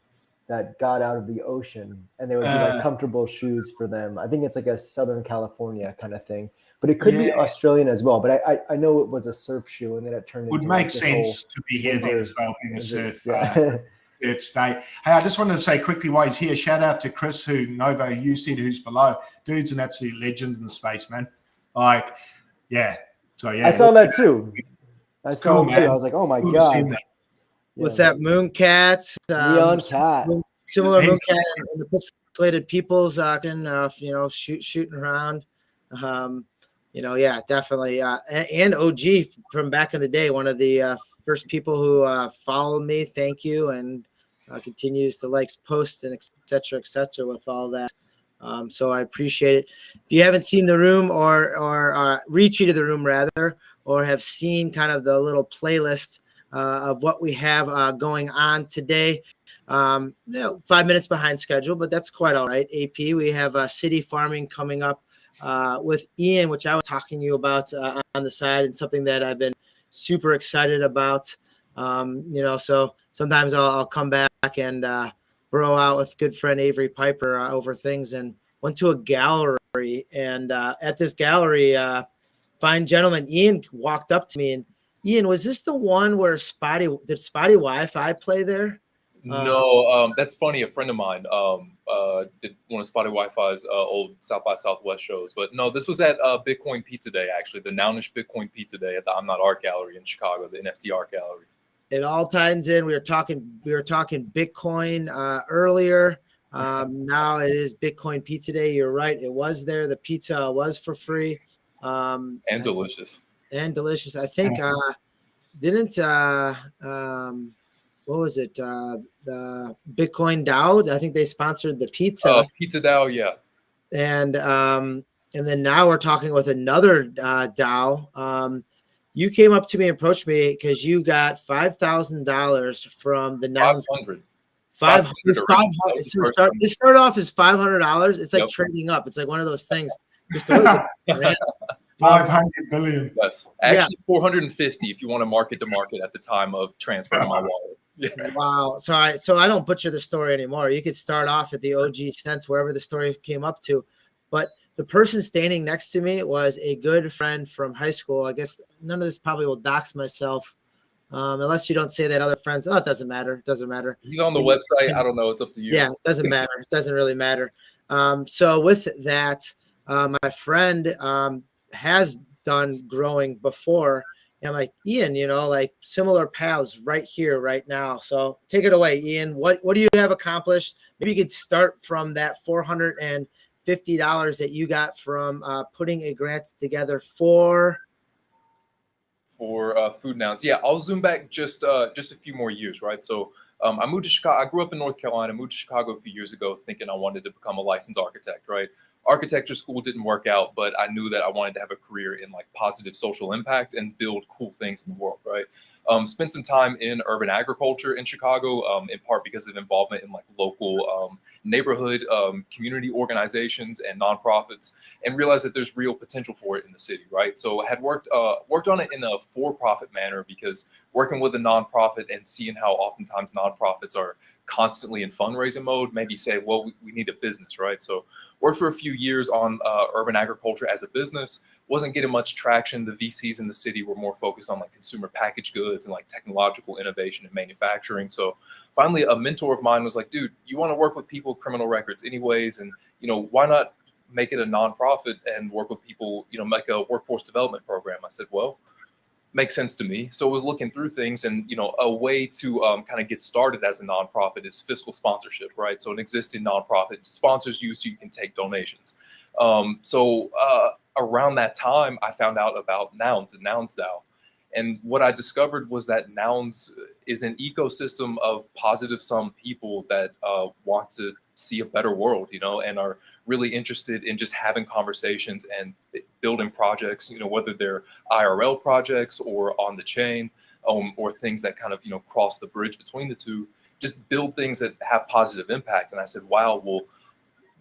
that got out of the ocean, and they would be like comfortable shoes for them. I think it's like a Southern California kind of thing. But it could be Australian as well. But I know it was a surf shoe, and then it turned into would make sense to be here then as well, being a surf state. Hey, I just wanted to say quickly while he's here, shout out to Chris, Novo, you said who's below. Dude's an absolute legend in the space, man. Like, yeah. So yeah, I saw that too. I saw him too. I was like, oh my god. With that moon cat, neon cat, similar moon cat, and the pixelated peoples, shooting around. Definitely. And OG from back in the day, one of the first people who followed me. Thank you, and continues to likes posts and et cetera with all that. So I appreciate it. If you haven't seen the room or retweeted the room rather, or have seen kind of the little playlist of what we have going on today, 5 minutes behind schedule, but that's quite all right. AP, we have city farming coming up with Ian, which I was talking to you about on the side, and something that I've been super excited about. So sometimes I'll come back and bro out with good friend Avery Piper over things, and went to a gallery, and at this gallery, fine gentleman Ian walked up to me, and Ian, was this the one where did Spotty Wi-Fi play there? No, that's funny. A friend of mine did one of Spotty Wi-Fi's old South by Southwest shows. But no, this was at Bitcoin Pizza Day, actually, the Nounish Bitcoin Pizza Day at the I'm Not Art Gallery in Chicago, the NFT Art Gallery. It all ties in. We were talking Bitcoin earlier. Now it is Bitcoin Pizza Day. You're right. It was there. The pizza was for free. And delicious. And delicious. I think what was it? The Bitcoin DAO. I think they sponsored the pizza. Pizza DAO, yeah. And then now we're talking with another DAO. You came up to me and approached me because you got $5,000 from the Nouns. 500. This started off as $500. It's like trading up. It's like one of those things. Just 500 billion. Yes, actually 450 if you want to market to market at the time of transfer to my wallet. Yeah. Wow. So I don't butcher the story anymore. You could start off at the OG cents, wherever the story came up to. But the person standing next to me was a good friend from high school. I guess none of this probably will dox myself. Unless you don't say that other friends, oh, it doesn't matter. It doesn't matter. He's on the website. I don't know. It's up to you. Yeah, it doesn't matter. It doesn't really matter. So with that, my friend has done growing before. And I'm like, Ian, like similar paths right here, right now. So take it away, Ian. What do you have accomplished? Maybe you could start from that $450 that you got from putting a grant together for food nouns. Yeah, I'll zoom back just a few more years, right? So I moved to Chicago. I grew up in North Carolina, moved to Chicago a few years ago thinking I wanted to become a licensed architect, right? Architecture school didn't work out, but I knew that I wanted to have a career in like positive social impact and build cool things in the world, right? Spent some time in urban agriculture in Chicago, in part because of involvement in like local neighborhood community organizations and nonprofits, and realized that there's real potential for it in the city, right? So I had worked on it in a for-profit manner because working with a nonprofit and seeing how oftentimes nonprofits are constantly in fundraising mode, maybe say, well, we need a business, right? So worked for a few years on urban agriculture as a business, wasn't getting much traction. The VCs in the city were more focused on like consumer packaged goods and like technological innovation and manufacturing. So finally, a mentor of mine was like, dude, you want to work with people with criminal records anyways, and why not make it a nonprofit and work with people, make a workforce development program? I said, well, makes sense to me. So I was looking through things, and a way to kind of get started as a nonprofit is fiscal sponsorship, right? So an existing nonprofit sponsors you so you can take donations. So around that time, I found out about Nouns and Nouns DAO. And what I discovered was that Nouns is an ecosystem of positive sum people that want to see a better world, and are really interested in just having conversations and building projects, whether they're IRL projects or on the chain, or things that kind of, cross the bridge between the two, just build things that have positive impact. And I said, wow, well,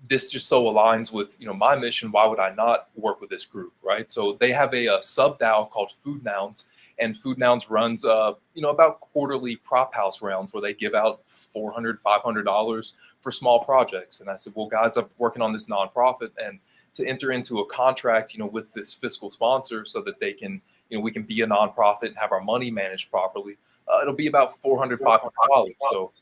this just so aligns with, my mission. Why would I not work with this group, right? So they have a sub DAO called Food Nouns, and Food Nouns runs, about quarterly prop house rounds where they give out $400, $500 for small projects. And I said, well, guys, I'm working on this nonprofit, and to enter into a contract, with this fiscal sponsor so that they can, we can be a nonprofit and have our money managed properly. It'll be about $400, $500. So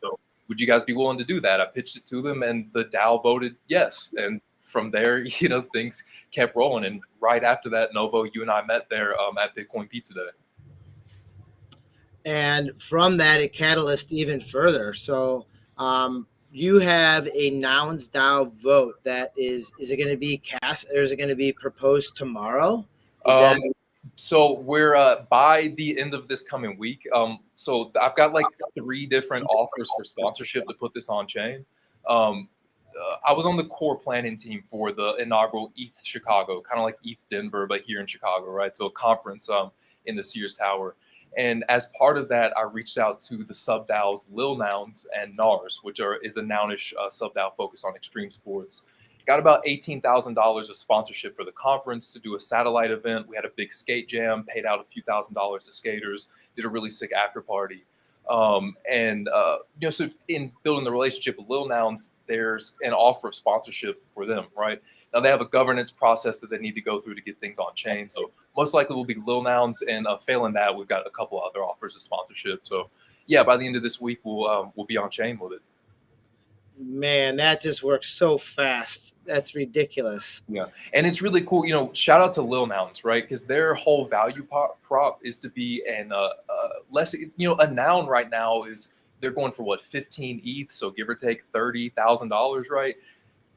would you guys be willing to do that? I pitched it to them, and the DAO voted yes. And from there, things kept rolling. And right after that, Novo, you and I met there at Bitcoin Pizza Day. And from that, it catalyzed even further. So you have a Nouns DAO vote that is it going to be cast, or is it going to be proposed tomorrow? So we're by the end of this coming week. So I've got like 3 different offers for sponsorship to put this on chain. I was on the core planning team for the inaugural ETH Chicago, kind of like ETH Denver, but here in Chicago, right? So a conference in the Sears Tower. And as part of that, I reached out to the sub DAOs Lil Nouns and NARS, which is a Nounish sub DAO focused on extreme sports. Got about $18,000 of sponsorship for the conference to do a satellite event. We had a big skate jam, paid out a few $1,000s to skaters, did a really sick after party. So in building the relationship with Lil Nouns, there's an offer of sponsorship for them, right? Now they have a governance process that they need to go through to get things on chain. So most likely will be Lil Nouns, and failing that, we've got a couple other offers of sponsorship. So yeah, by the end of this week, we'll be on chain with it. Man, that just works so fast. That's ridiculous. Yeah, and it's really cool. Shout out to Lil Nouns, right? Because their whole value prop is to be an less. A noun right now is they're going for what, 15 ETH, so give or take $30,000, right?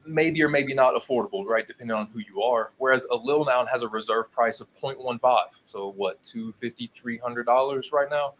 Maybe or maybe not affordable, right? Depending on who you are. Whereas a Lil Noun has a reserve price of 0.15, so what, $250, $300 right now?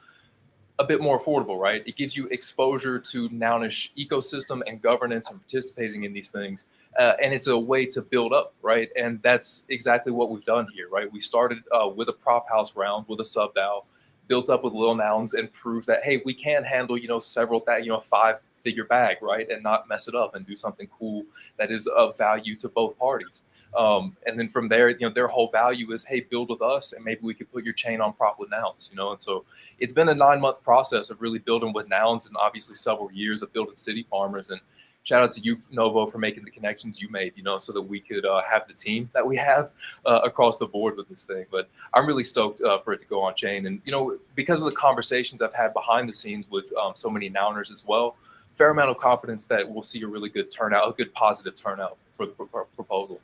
A bit more affordable, right? It gives you exposure to Nounish ecosystem and governance and participating in these things. And it's a way to build up, right? And that's exactly what we've done here, right? We started with a prop house round with a sub DAO, built up with Lil Nouns, and proved that, hey, we can handle, several, that, 5-figure bag, right? And not mess it up and do something cool that is of value to both parties. And then from there, their whole value is, hey, build with us, and maybe we could put your chain on prop with Nouns, And so it's been a 9-month process of really building with Nouns, and obviously several years of building City Farmers. And shout out to you, Novo, for making the connections you made, you know, so that we could have the team that we have across the board with this thing. But I'm really stoked for it to go on chain. And, you know, because of the conversations I've had behind the scenes with so many Nowners as well, fair amount of confidence that we'll see a really good turnout, a good positive turnout for the proposal.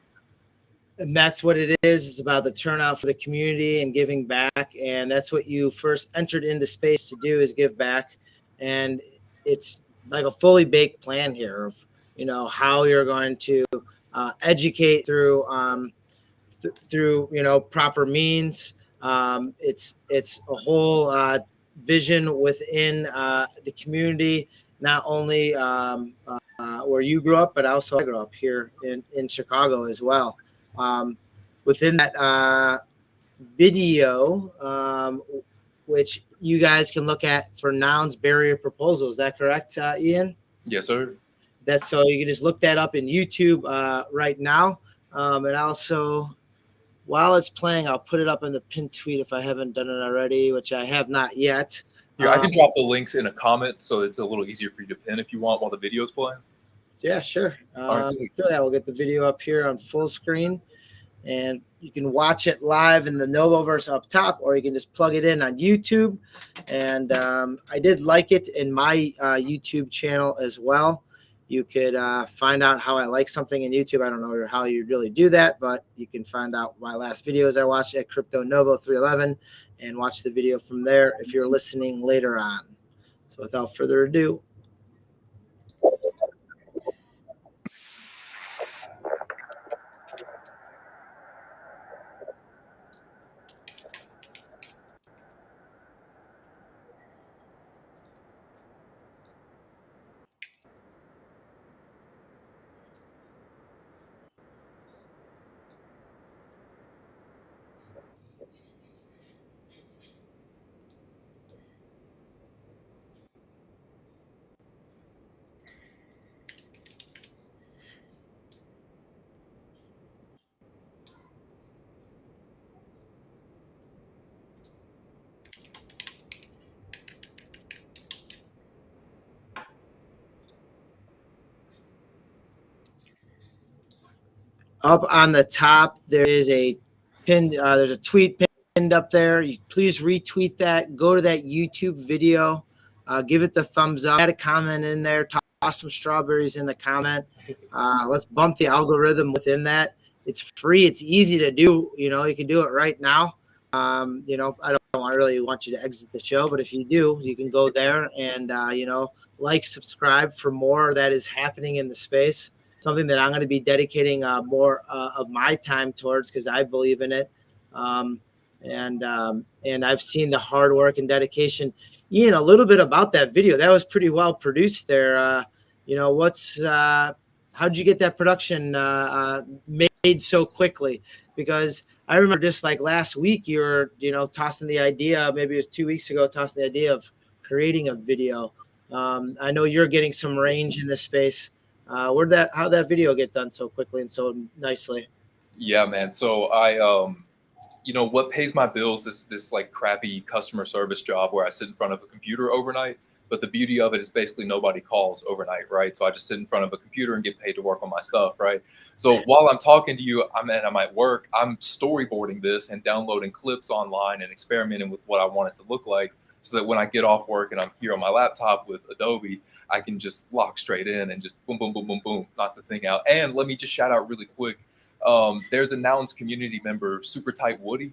And that's what it is. It's about the turnout for the community and giving back. And that's what you first entered into space to do, is give back. And it's like a fully baked plan here of, you know, how you're going to educate through through, you know, proper means. It's a whole vision within the community, not only where you grew up, but also I grew up here in Chicago as well. Within that video, which you guys can look at for Nouns Barrier Proposal. Is that correct, Ian? Yes, sir. That's so you can just look that up in YouTube right now. And also, while it's playing, I'll put it up in the pinned tweet if I haven't done it already, which I have not yet. Yeah, I can drop the links in a comment so it's a little easier for you to pin if you want while the video's playing. Yeah, sure. Right, We'll get the video up here on full screen, and you can watch it live in the NovoVerse up top, or you can just plug it in on YouTube. And I did like it in my YouTube channel as well. You could find out how I like something in YouTube. I don't know how you really do that, but you can find out my last videos I watched at Crypto Novo 311 and watch the video from there if you're listening later on. So without further ado. Up on the top, there is a pinned. There's a tweet pinned up there. Please retweet that. Go to that YouTube video. Give it the thumbs up. Add a comment in there. Toss some strawberries in the comment. Let's bump the algorithm within that. It's free. It's easy to do. You know, you can do it right now. You know, I don't really want you to exit the show, but if you do, you can go there and you know, like, subscribe for more that is happening in the space. Something that I'm going to be dedicating more of my time towards, because I believe in it. And I've seen the hard work and dedication. Ian, a little bit about that video. That was pretty well produced there. You know, how'd you get that production made so quickly? Because I remember just like last week, you were, you know, tossing the idea, maybe it was 2 weeks ago, tossing the idea of creating a video. I know you're getting some range in this space. How'd that video get done so quickly and so nicely? Yeah, man. So I, you know, what pays my bills is this like crappy customer service job where I sit in front of a computer overnight. But the beauty of it is basically nobody calls overnight, right? So I just sit in front of a computer and get paid to work on my stuff, right? So while I'm talking to you, I'm at work, I'm storyboarding this and downloading clips online and experimenting with what I want it to look like, so that when I get off work and I'm here on my laptop with Adobe, I can just lock straight in and just boom, boom, boom, boom, boom, knock the thing out. And let me just shout out really quick. There's a Nouns community member, Super Tight Woody.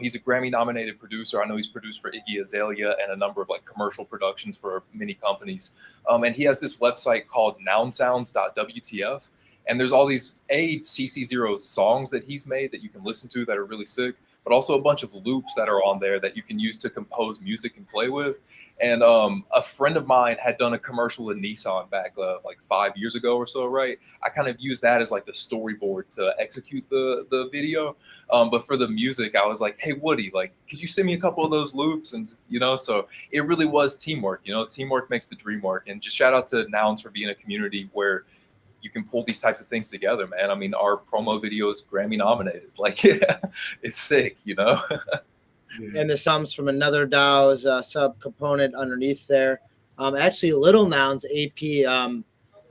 He's a Grammy-nominated producer. I know he's produced for Iggy Azalea and a number of like commercial productions for many companies. And he has this website called nounsounds.wtf. And there's all these CC0 songs that he's made that you can listen to that are really sick, but also a bunch of loops that are on there that you can use to compose music and play with. And a friend of mine had done a commercial with Nissan back like 5 years ago or so, right? I kind of used that as like the storyboard to execute the video. But for the music, I was like, hey, Woody, like, could you send me a couple of those loops? And, you know, so it really was teamwork. You know, teamwork makes the dream work. And just shout out to Nouns for being a community where you can pull these types of things together, man. I mean, our promo video is Grammy nominated. Like, yeah, it's sick, you know? And the sums from another DAO's sub component underneath there. Actually, Little Nouns AP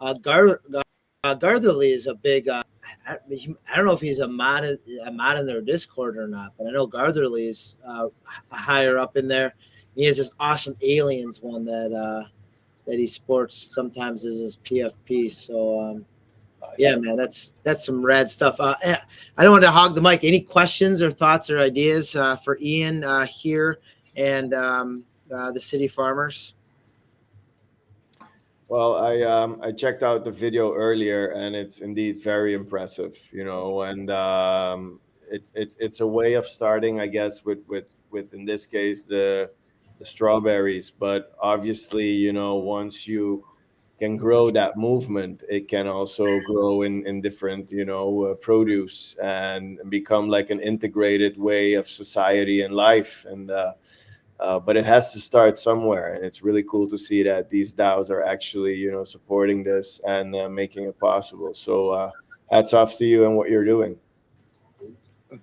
Gartherly is a big. I don't know if he's a mod in their Discord or not, but I know Gartherly is higher up in there. He has this awesome aliens one that he sports sometimes as his PFP. So yeah, man, that's some rad stuff. I don't want to hog the mic. Any questions or thoughts or ideas for Ian here and the City Farmers? Well, I checked out the video earlier, and it's indeed very impressive, and it's a way of starting, I guess, with in this case the strawberries, but obviously, once you can grow that movement, it can also grow in different, produce and become like an integrated way of society and life. And but it has to start somewhere, and it's really cool to see that these DAOs are actually, supporting this and making it possible. So hats off to you and what you're doing.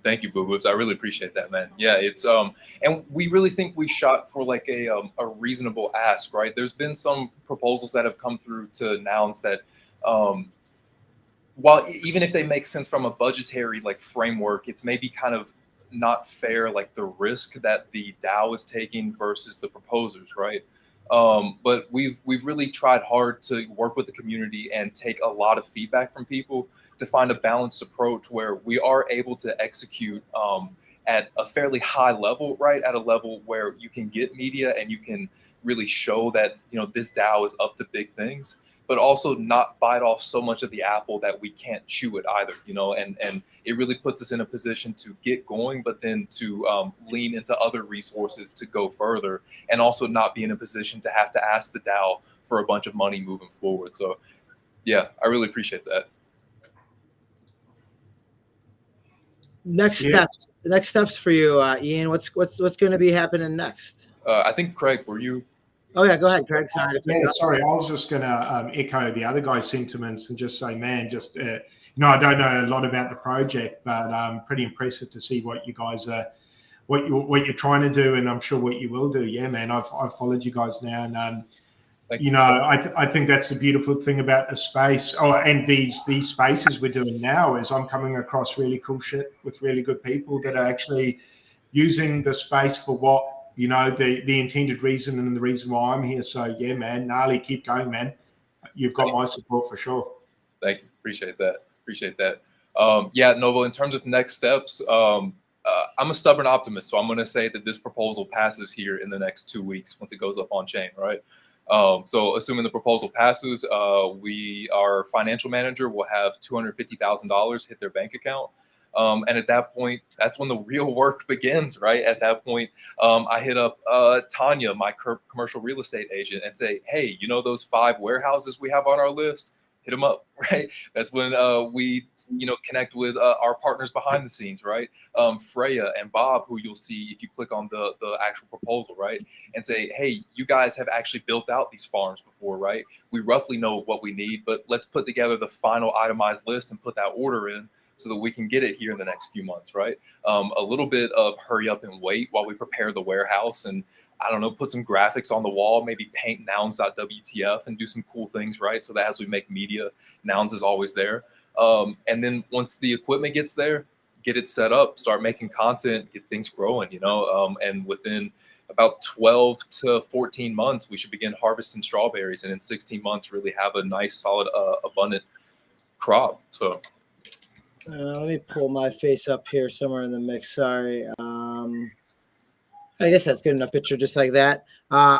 Thank you, Boo Boobs. I really appreciate that, man. Yeah, it's and we really think we shot for like a reasonable ask, right? There's been some proposals that have come through to nouns that, while even if they make sense from a budgetary like framework, it's maybe kind of not fair, like the risk that the DAO is taking versus the proposers, right? But we've really tried hard to work with the community and take a lot of feedback from people to find a balanced approach where we are able to execute at a fairly high level, right? At a level where you can get media and you can really show that, this DAO is up to big things, but also not bite off so much of the apple that we can't chew it either, and it really puts us in a position to get going, but then to lean into other resources to go further, and also not be in a position to have to ask the DAO for a bunch of money moving forward. So yeah, I really appreciate that. Next steps for you, Ian. What's going to be happening next? I think Craig, were you? Oh yeah, go ahead, Craig. Sorry, I was just going to echo the other guy's sentiments and just say, man, I don't know a lot about the project, but pretty impressive to see what you guys are, what you're trying to do, and I'm sure what you will do. Yeah, man, I've followed you guys now, and I think that's the beautiful thing about the space. Oh, and these spaces we're doing now is I'm coming across really cool shit with really good people that are actually using the space for what, the intended reason and the reason why I'm here. So yeah, man, gnarly, keep going, man. You've got my support for sure. Thank you. Appreciate that. Yeah, Novo, in terms of next steps, I'm a stubborn optimist, so I'm going to say that this proposal passes here in the next 2 weeks once it goes up on chain, right? So assuming the proposal passes, our financial manager will have $250,000 hit their bank account. And at that point, that's when the real work begins, right? At that point, I hit up Tanya, my commercial real estate agent, and say, hey, those 5 warehouses we have on our list? Hit them up, right? That's when we, connect with our partners behind the scenes, right? Freya and Bob, who you'll see if you click on the actual proposal, right? And say, hey, you guys have actually built out these farms before, right? We roughly know what we need, but let's put together the final itemized list and put that order in so that we can get it here in the next few months, right? A little bit of hurry up and wait while we prepare the warehouse and, I don't know, put some graphics on the wall, maybe paint nouns.wtf and do some cool things, right? So that as we make media, nouns is always there. And then once the equipment gets there, get it set up, start making content, get things growing, and within about 12 to 14 months, we should begin harvesting strawberries. And in 16 months, really have a nice, solid, abundant crop. So let me pull my face up here somewhere in the mix. Sorry. I guess that's good enough picture just like that.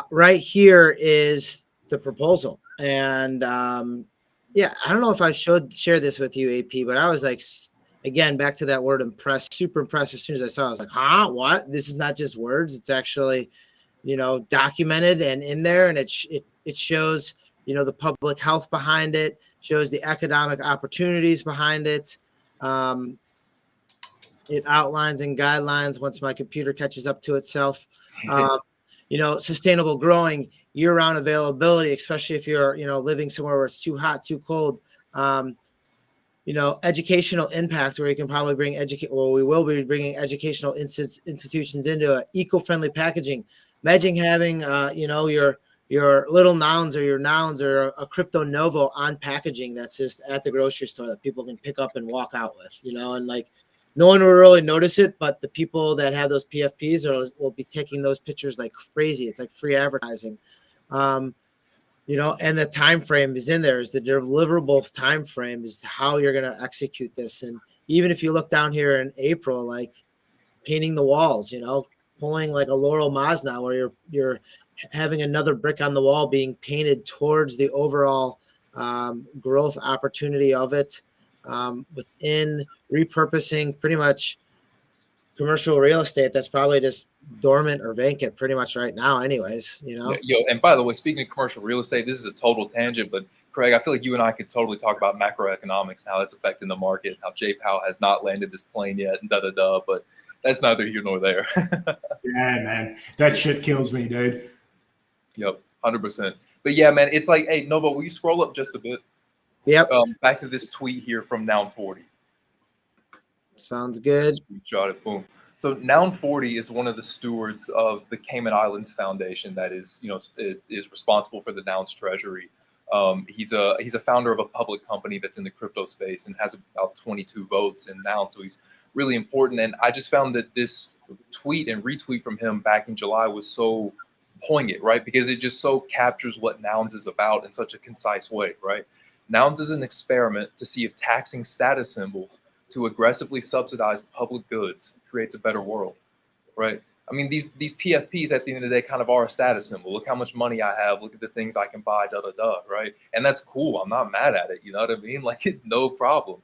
Right here is the proposal. And yeah, I don't know if I should share this with you, AP, but I was like, again, back to that word impressed, super impressed. As soon as I saw it, I was like, huh, what? This is not just words. It's actually, documented and in there. And it shows, the public health behind it, shows the economic opportunities behind it. It outlines and guidelines once my computer catches up to itself. Sustainable growing, year-round availability, especially if you're, living somewhere where it's too hot, too cold. Educational impact, where you can probably bring we will be bringing educational institutions into eco-friendly packaging. Imagine having, your your little nouns or your nouns or a crypto novo on packaging that's just at the grocery store that people can pick up and walk out with, and like no one will really notice it, but the people that have those PFPs will be taking those pictures like crazy. It's like free advertising. And the time frame is in there. Is the deliverable time frame is how you're going to execute this. And even if you look down here in April, like painting the walls, pulling like a Laurel Masna where you're having another brick on the wall being painted towards the overall growth opportunity of it, within repurposing pretty much commercial real estate that's probably just dormant or vacant pretty much right now anyways. Yeah, and by the way, speaking of commercial real estate, this is a total tangent, but Craig, I feel like you and I could totally talk about macroeconomics, how it's affecting the market, how Jay Powell has not landed this plane yet, and but that's neither here nor there. Yeah, man, that shit kills me, dude. Yep, 100%. But yeah, man, it's like, hey, Novo, will you scroll up just a bit? Yep. Back to this tweet here from Noun40. Sounds good. Screenshot it, boom. So Noun40 is one of the stewards of the Cayman Islands Foundation that is, is responsible for the Nouns treasury. He's a founder of a public company that's in the crypto space and has about 22 votes in Noun, so he's really important. And I just found that this tweet and retweet from him back in July was so poignant, right? Because it just so captures what Nouns is about in such a concise way, right? Nouns is an experiment to see if taxing status symbols to aggressively subsidize public goods creates a better world, right? I mean, these PFPs at the end of the day kind of are a status symbol. Look how much money I have. Look at the things I can buy, right? And that's cool. I'm not mad at it. You know what I mean? Like, no problem.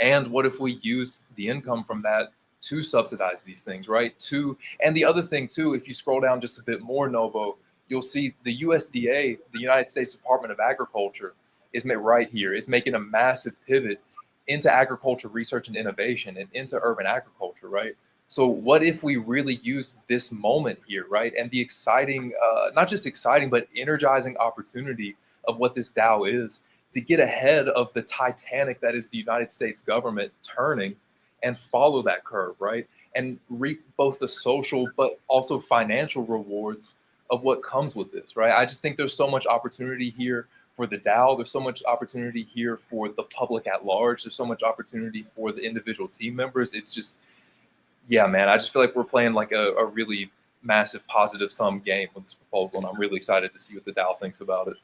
And what if we use the income from that to subsidize these things, right? And the other thing too, if you scroll down just a bit more, Novo, you'll see the USDA, the United States Department of Agriculture, is right here, is making a massive pivot into agriculture research and innovation and into urban agriculture, right? So what if we really use this moment here, right? And the exciting, not just exciting, but energizing opportunity of what this DAO is to get ahead of the Titanic that is the United States government turning and follow that curve, right? And reap both the social but also financial rewards of what comes with this, right? I just think there's so much opportunity here for the DAO. There's so much opportunity here for the public at large. There's so much opportunity for the individual team members. It's just, yeah, man, I just feel like we're playing like a really massive positive sum game with this proposal. And I'm really excited to see what the DAO thinks about it.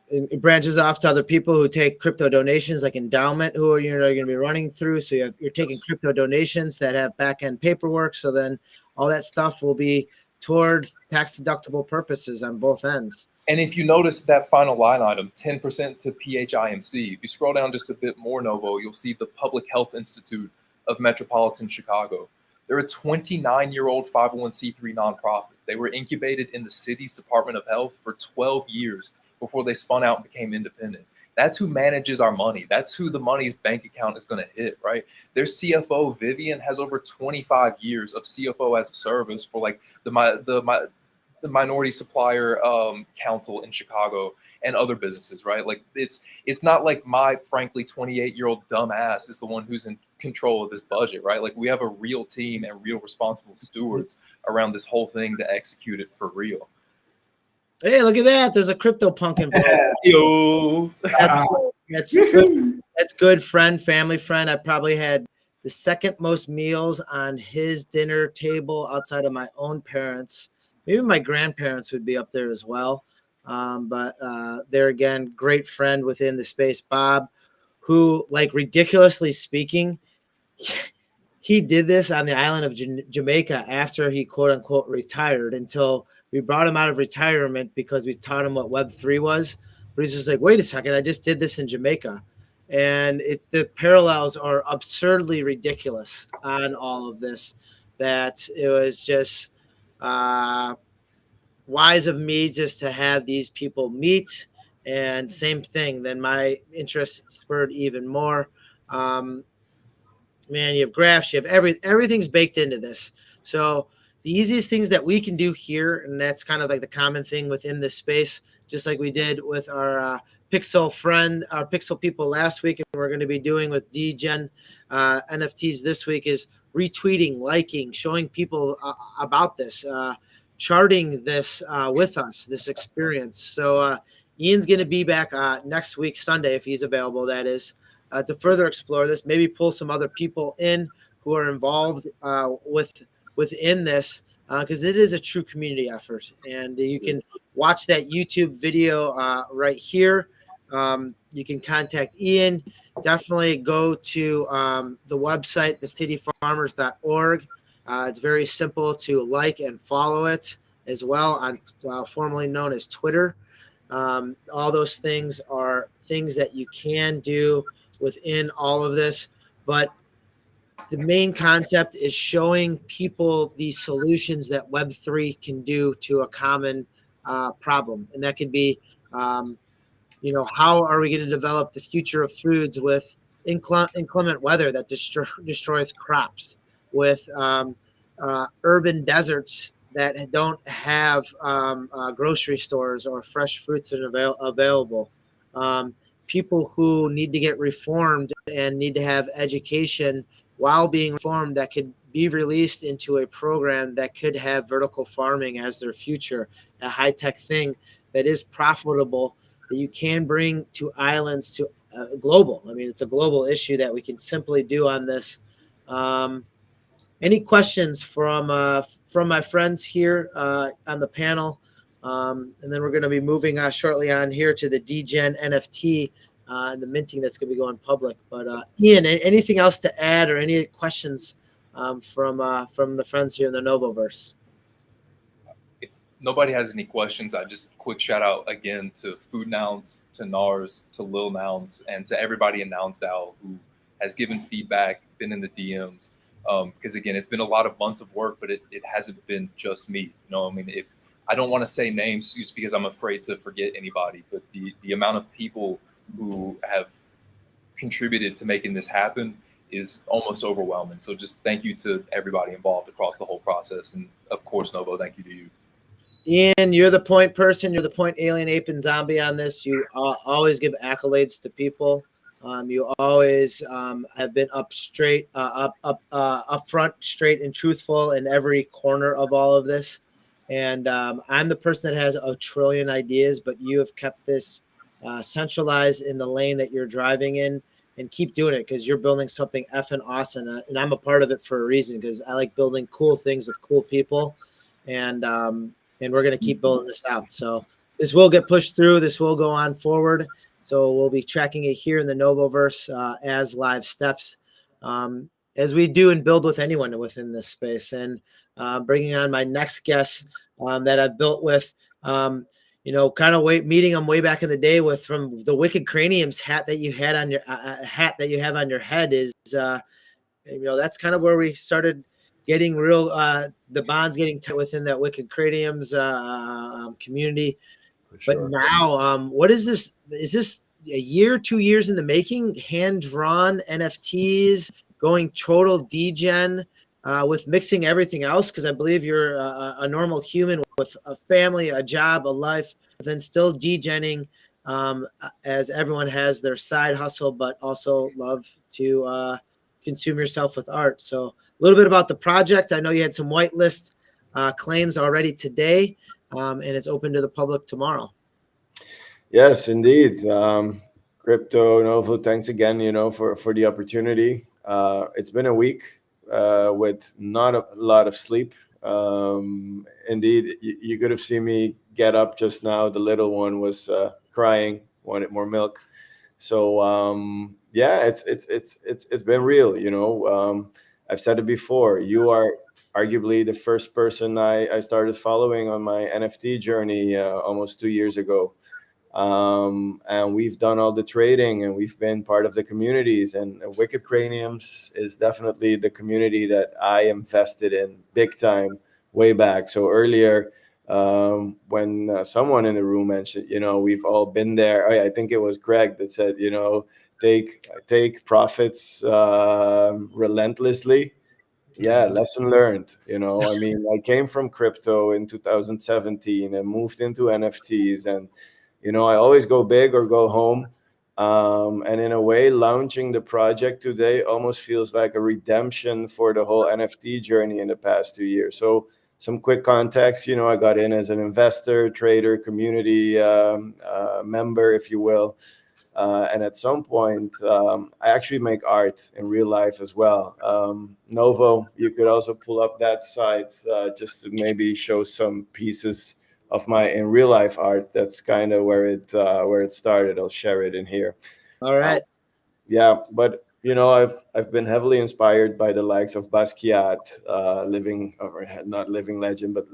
It branches off to other people who take crypto donations, like endowment, who are going to be running through. So you're taking crypto donations that have back end paperwork. So then all that stuff will be towards tax deductible purposes on both ends. And if you notice that final line item, 10% to PHIMC, if you scroll down just a bit more, Novo, you'll see the Public Health Institute of Metropolitan Chicago. They're a 29-year-old 501c3 nonprofit. They were incubated in the city's Department of Health for 12 years before they spun out and became independent. That's who manages our money. That's who the money's bank account is going to hit, right? Their CFO, Vivian, has over 25 years of CFO as a service for like the Minority Supplier Council in Chicago and other businesses, right? Like it's not like my frankly 28-year-old dumbass is the one who's in control of this budget, right? Like we have a real team and real responsible stewards around this whole thing to execute it for real. Hey, look at that. There's a crypto punk involved. Yo. That's good. That's good family friend. I probably had the second most meals on his dinner table outside of my own parents. Maybe my grandparents would be up there as well. But they're, again, great friend within the space, Bob, who, like, ridiculously speaking, he did this on the island of Jamaica after he, quote unquote, retired, until we brought him out of retirement because we taught him what Web3 was. But he's just like, wait a second, I just did this in Jamaica. And the parallels are absurdly ridiculous on all of this, that it was just wise of me just to have these people meet. And same thing, then my interest spurred even more. Man, you have graphs, you have everything's baked into this. So the easiest things that we can do here, and that's kind of like the common thing within this space, just like we did with our Pixel people last week, and we're going to be doing with DGen NFTs this week, is retweeting, liking, showing people about this. charting this with us, this experience. So Ian's going to be back next week, Sunday, if he's available, that is, to further explore this, maybe pull some other people in who are involved within this, because it is a true community effort. And you can watch that YouTube video right here. You can contact Ian. Definitely go to the website, thecityfarmers.org. It's very simple to like and follow it as well on formerly known as Twitter. All those things are things that you can do within all of this, but the main concept is showing people the solutions that Web3 can do to a common problem. And that could be, how are we going to develop the future of foods with inclement weather that destroys crops, with urban deserts that don't have grocery stores or fresh fruits available. People who need to get reformed and need to have education while being reformed that could be released into a program that could have vertical farming as their future, a high-tech thing that is profitable, that you can bring to islands, to global. I mean, it's a global issue that we can simply do on this. Any questions from my friends here on the panel? And then we're going to be moving shortly on here to the DGen NFT and the minting that's going to be going public. But Ian, anything else to add or any questions from the friends here in the NovoVerse? If nobody has any questions, I just quick shout out again to Food Nouns, to NARS, to Lil Nouns, and to everybody in NounsDAO who has given feedback, been in the DMs. Because again, it's been a lot of months of work, but it hasn't been just me. I mean, if I don't want to say names just because I'm afraid to forget anybody, but the amount of people who have contributed to making this happen is almost overwhelming. So just thank you to everybody involved across the whole process. And of course, Novo, thank you to you. Ian, you're the point person. You're the point alien, ape, and zombie on this. You always give accolades to people. You always have been up front, straight, and truthful in every corner of all of this. And I'm the person that has a trillion ideas, but you have kept this centralized in the lane that you're driving in, and keep doing it because you're building something effing awesome. And I'm a part of it for a reason, because I like building cool things with cool people. And we're going to keep building this out. So this will get pushed through. This will go on forward. So we'll be tracking it here in the NovoVerse as live steps, as we do and build with anyone within this space. And bringing on my next guest that I've built with, kind of meeting them way back in the day from the Wicked Craniums hat that you had on your hat that you have on your head is, that's kind of where we started getting real, the bonds getting tight within that Wicked Craniums community. Sure. But now, what is this? Is this a year, 2 years in the making? Hand-drawn NFTs, going total degen with mixing everything else? Because I believe you're a normal human with a family, a job, a life, then still degenning as everyone has their side hustle, but also love to consume yourself with art. So a little bit about the project. I know you had some whitelist claims already today. And it's open to the public tomorrow. Yes, indeed. Crypto Novo, thanks again, for the opportunity. It's been a week with not a lot of sleep. Indeed, you could have seen me get up just now. The little one was crying, wanted more milk. So it's been real. I've said it before. You are arguably the first person I started following on my NFT journey almost 2 years ago. And we've done all the trading and we've been part of the communities, and Wicked Craniums is definitely the community that I invested in big time way back. So earlier, when someone in the room mentioned, we've all been there. I think it was Greg that said, take profits relentlessly. Yeah, lesson learned. I came from crypto in 2017 and moved into NFTs, and I always go big or go home. And in a way, launching the project today almost feels like a redemption for the whole NFT journey in the past 2 years. So some quick context, I got in as an investor, trader, community member, if you will. And at some point, I actually make art in real life as well. Novo, you could also pull up that site just to maybe show some pieces of my in real life art. That's kind of where it started. I'll share it in here. All right. Yeah, but I've been heavily inspired by the likes of Basquiat, not living legend, but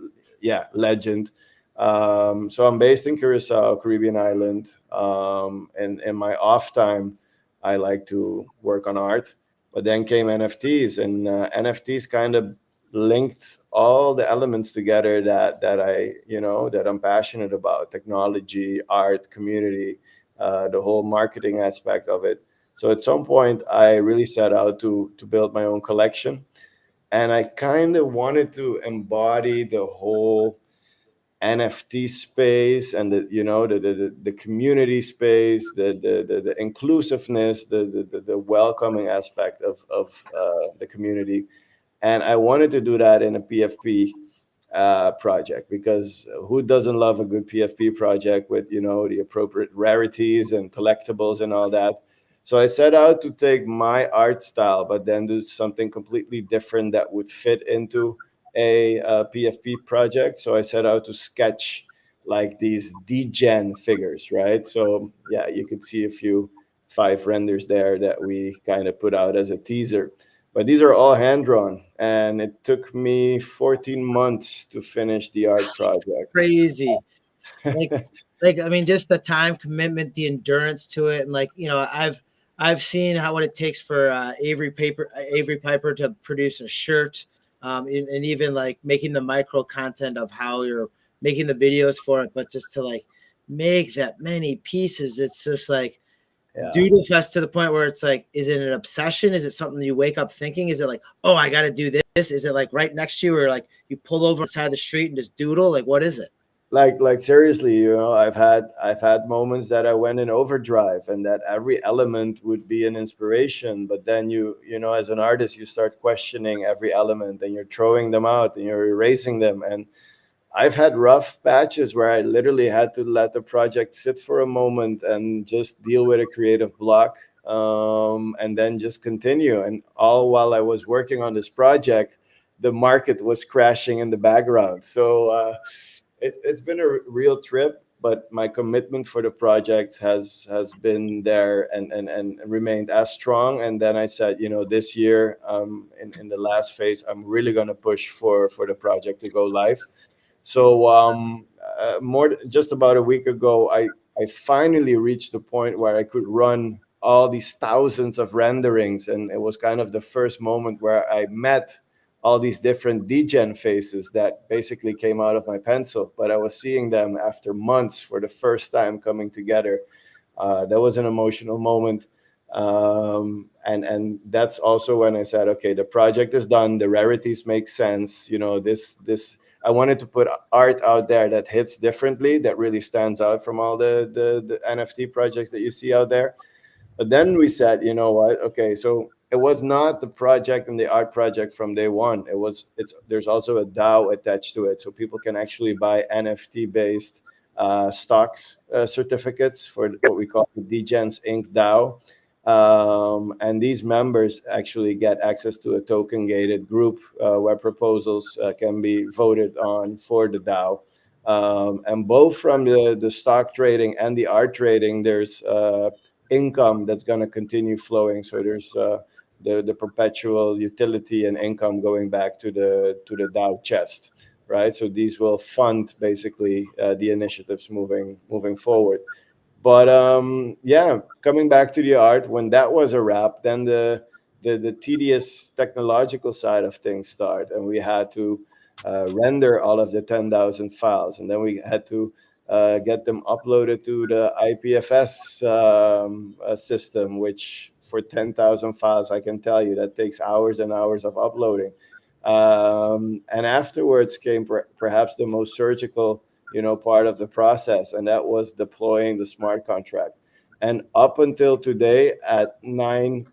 legend. So I'm based in Curacao, Caribbean island, and in my off time, I like to work on art. But then came NFTs, and NFTs kind of linked all the elements together that I'm passionate about: technology, art, community, the whole marketing aspect of it. So at some point, I really set out to build my own collection, and I kind of wanted to embody the whole NFT space and the community space, the inclusiveness, the welcoming aspect of the community, and I wanted to do that in a PFP project, because who doesn't love a good PFP project with the appropriate rarities and collectibles and all that. So I set out to take my art style, but then do something completely different that would fit into a PFP project. So I set out to sketch like these degen figures, right? So yeah, you could see 5 renders there that we kind of put out as a teaser. But these are all hand drawn, and it took me 14 months to finish the art project. Crazy. like I mean, just the time commitment, the endurance to it, and I've seen what it takes for Avery Piper to produce a shirt, and even like making the micro content of how you're making the videos for it, but just to like make that many pieces, it's just like doodle fest to the point where it's like, is it an obsession? Is it something you wake up thinking? Is it like, oh, I got to do this? Is it like right next to you, or like you pull over inside the street and just doodle? Like, what is it? Like seriously, I've had moments that I went in overdrive, and that every element would be an inspiration. But then as an artist, you start questioning every element, and you're throwing them out and you're erasing them. And I've had rough patches where I literally had to let the project sit for a moment and just deal with a creative block, and then just continue. And all while I was working on this project, the market was crashing in the background. So it's been a real trip, but my commitment for the project has been there and remained as strong. And then I said, this year, in the last phase, I'm really going to push for the project to go live. So just about a week ago, I finally reached the point where I could run all these thousands of renderings, and it was kind of the first moment where I met all these different degen faces that basically came out of my pencil, but I was seeing them after months for the first time coming together. That was an emotional moment. And that's also when I said, okay, the project is done. The rarities make sense. I wanted to put art out there that hits differently, that really stands out from all the NFT projects that you see out there. But then we said, you know what? Okay, so it was not the project and the art project from day one. There's also a DAO attached to it, so people can actually buy NFT-based stocks certificates for what we call the Degens Inc. DAO. And these members actually get access to a token-gated group where proposals can be voted on for the DAO. And both from the stock trading and the art trading, there's income that's going to continue flowing. So there's the perpetual utility and income going back to the DAO chest, right? So these will fund basically the initiatives moving forward. But coming back to the art, when that was a wrap, then the tedious technological side of things start, and we had to render all of the 10,000 files, and then we had to get them uploaded to the IPFS system, which for 10,000 files, I can tell you that takes hours and hours of uploading. And afterwards came perhaps the most surgical part of the process, and that was deploying the smart contract. And up until today at 9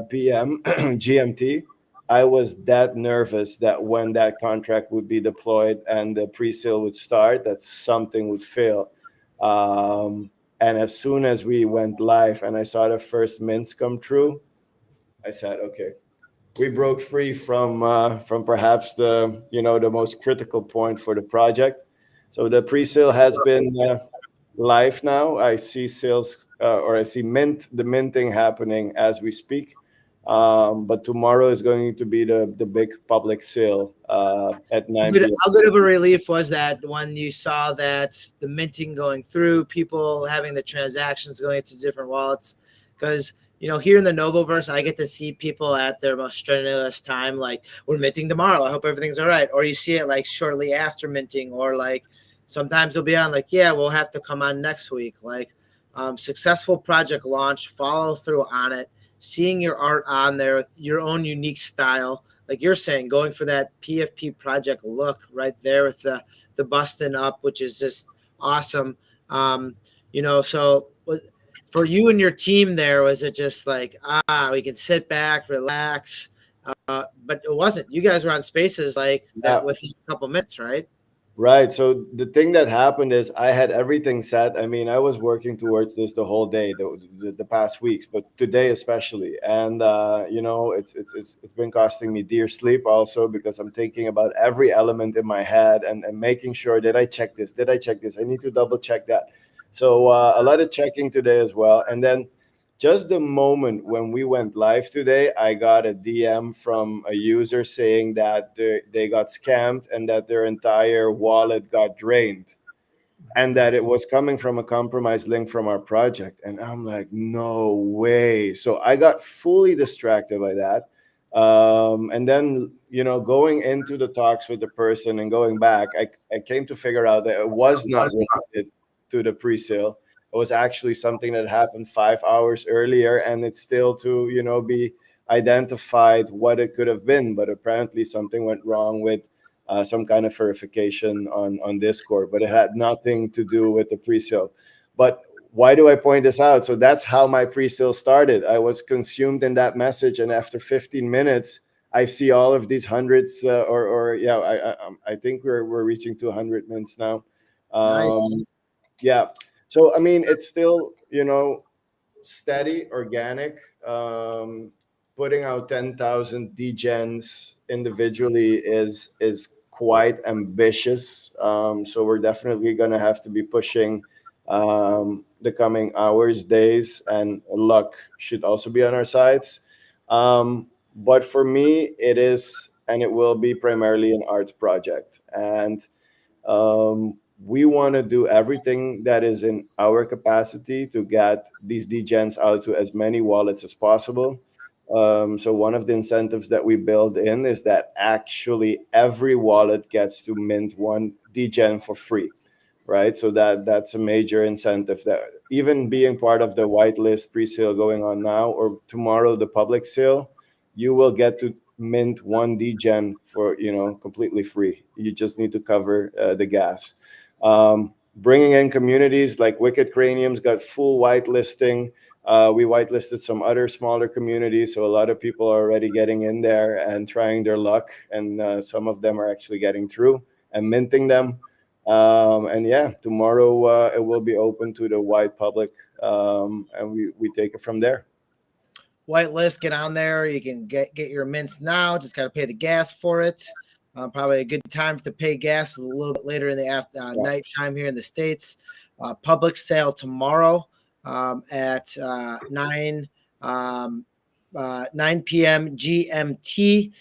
p.m. GMT, I was that nervous that when that contract would be deployed and the pre-sale would start, that something would fail. And as soon as we went live and I saw the first mints come through, I said, okay, we broke free from perhaps the most critical point for the project. So the pre-sale has been live now. I see sales or I see the minting happening as we speak. But tomorrow is going to be the big public sale at 9 p.m. How good of a relief was that when you saw that the minting going through, people having the transactions going into different wallets? Because here in the NovoVerse, I get to see people at their most strenuous time, like, we're minting tomorrow, I hope everything's all right. Or you see it like shortly after minting, or like sometimes they'll be on like, yeah, we'll have to come on next week. Like successful project launch, follow through on it, seeing your art on there with your own unique style. Like you're saying, going for that PFP project look right there with the busting up, which is just awesome. So for you and your team there, was it just like, we can sit back, relax? But it wasn't. You guys were on spaces like that within a couple minutes, right? Right. So the thing that happened is I had everything set. I mean, I was working towards this the whole day, the past weeks, but today especially. And it's been costing me dear sleep also, because I'm thinking about every element in my head and making sure, did I check this? Did I check this? I need to double check that. So a lot of checking today as well. And then just the moment when we went live today, I got a DM from a user saying that they got scammed and that their entire wallet got drained, and that it was coming from a compromised link from our project. And I'm like, no way. So I got fully distracted by that. And then, going into the talks with the person and going back, I came to figure out that it was not related to the pre-sale. It was actually something that happened 5 hours earlier, and it's still to, be identified what it could have been. But apparently something went wrong with some kind of verification on Discord, but it had nothing to do with the pre-sale. But why do I point this out? So that's how my pre-sale started. I was consumed in that message, and after 15 minutes, I see all of these hundreds, I think we're reaching 200 minutes now. Nice. Yeah. So, I mean, it's still, steady, organic. Putting out 10,000 degens individually is quite ambitious. So we're definitely going to have to be pushing the coming hours, days, and luck should also be on our sides. But for me, it is, and it will be primarily an art project. And we want to do everything that is in our capacity to get these degens out to as many wallets as possible. So one of the incentives that we build in is that actually every wallet gets to mint one degen for free, right? So that's a major incentive, that even being part of the whitelist pre-sale going on now, or tomorrow the public sale, you will get to mint one degen for completely free. You just need to cover the gas. Bringing in communities like Wicked Craniums got full whitelisting. We whitelisted some other smaller communities, so a lot of people are already getting in there and trying their luck, and some of them are actually getting through and minting them. And yeah, tomorrow it will be open to the wide public, and we take it from there. Whitelist, get on there. You can get your mints now. Just got to pay the gas for it. Probably a good time to pay gas a little bit later in the night time here in the States. Public sale tomorrow at 9 p.m. GMT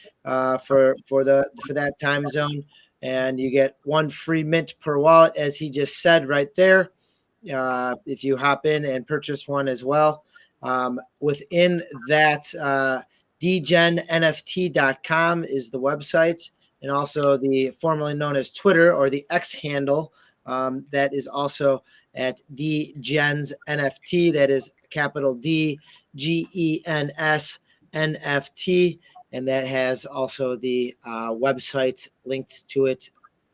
for that time zone, and you get one free mint per wallet, as he just said right there. If you hop in and purchase one as well. Within that, dgennft.com is the website, and also the formerly known as Twitter, or the X handle, that is also at dgensnft. That is capital D GENS NFT, and that has also the website linked to it,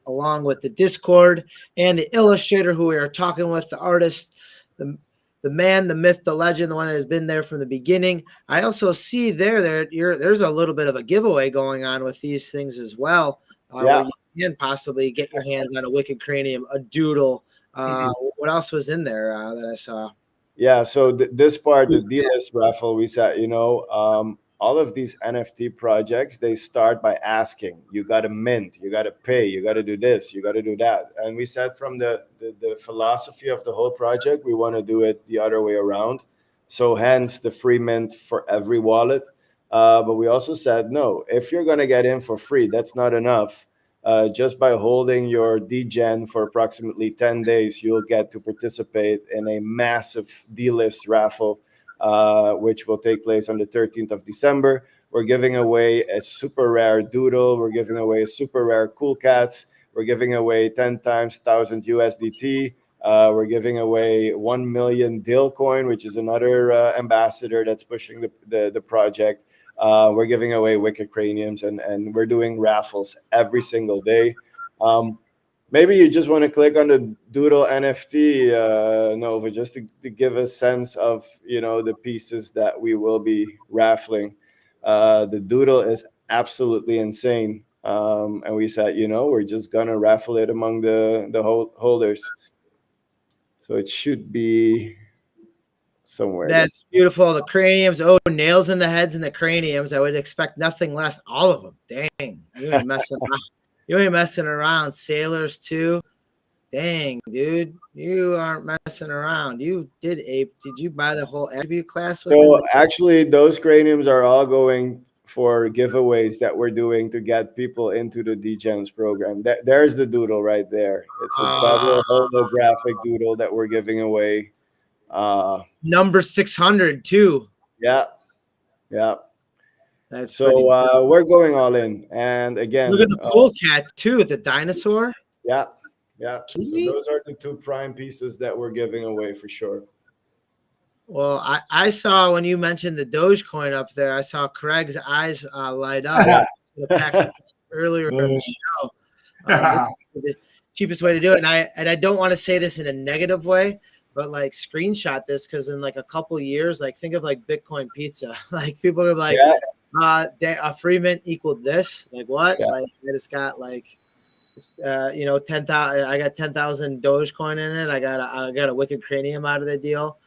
along with the Discord and the illustrator who we are talking with, the artist, the man, the myth, the legend, the one that has been there from the beginning. I also see there's a little bit of a giveaway going on with these things as well, where you can possibly get your hands on a Wicked Cranium, a doodle. What else was in there that I saw? Yeah, so this part, the D-list raffle, we said, all of these NFT projects, they start by asking. You got to mint, you got to pay, you got to do this, you got to do that. And we said from the philosophy of the whole project, we want to do it the other way around. So hence the free mint for every wallet. But we also said, no, if you're going to get in for free, that's not enough. Just by holding your DGen for approximately 10 days, you'll get to participate in a massive D-list raffle, which will take place on the 13th of December. We're giving away a super rare doodle. We're giving away a super rare Cool Cats. We're giving away 10 times 1,000 USDT. We're giving away 1 million DIL coin, which is another ambassador that's pushing the project. We're giving away Wicked Craniums, and we're doing raffles every single day. Maybe you just want to click on the Doodle NFT, Nova, just to give a sense of, the pieces that we will be raffling. The Doodle is absolutely insane. And we said, we're just going to raffle it among the holders. So it should be somewhere. That's beautiful. The craniums. Oh, nails in the heads and the craniums. I would expect nothing less. All of them. Dang. You ain't messing around. You ain't messing around. Sailors too. Dang, dude. You aren't messing around. You did Ape. Did you buy the whole attribute class? So actually those craniums are all going for giveaways that we're doing to get people into the DGEMS program. There's the doodle right there. It's a double holographic doodle that we're giving away. Number 600 too. Yeah. That's so we're going all in. And again, look at the Cool Cat too, the dinosaur. Yeah. So those are the two prime pieces that we're giving away for sure. Well, I saw when you mentioned the Dogecoin up there, I saw Craig's eyes light up earlier in the show. The cheapest way to do it, and I don't want to say this in a negative way, but like screenshot this, because in like a couple of years, like think of like Bitcoin pizza. Like people are like, a free mint equaled this. Like what? Like it's got like 10,000. I got 10,000 Dogecoin in it. I got a Wicked Cranium out of the deal.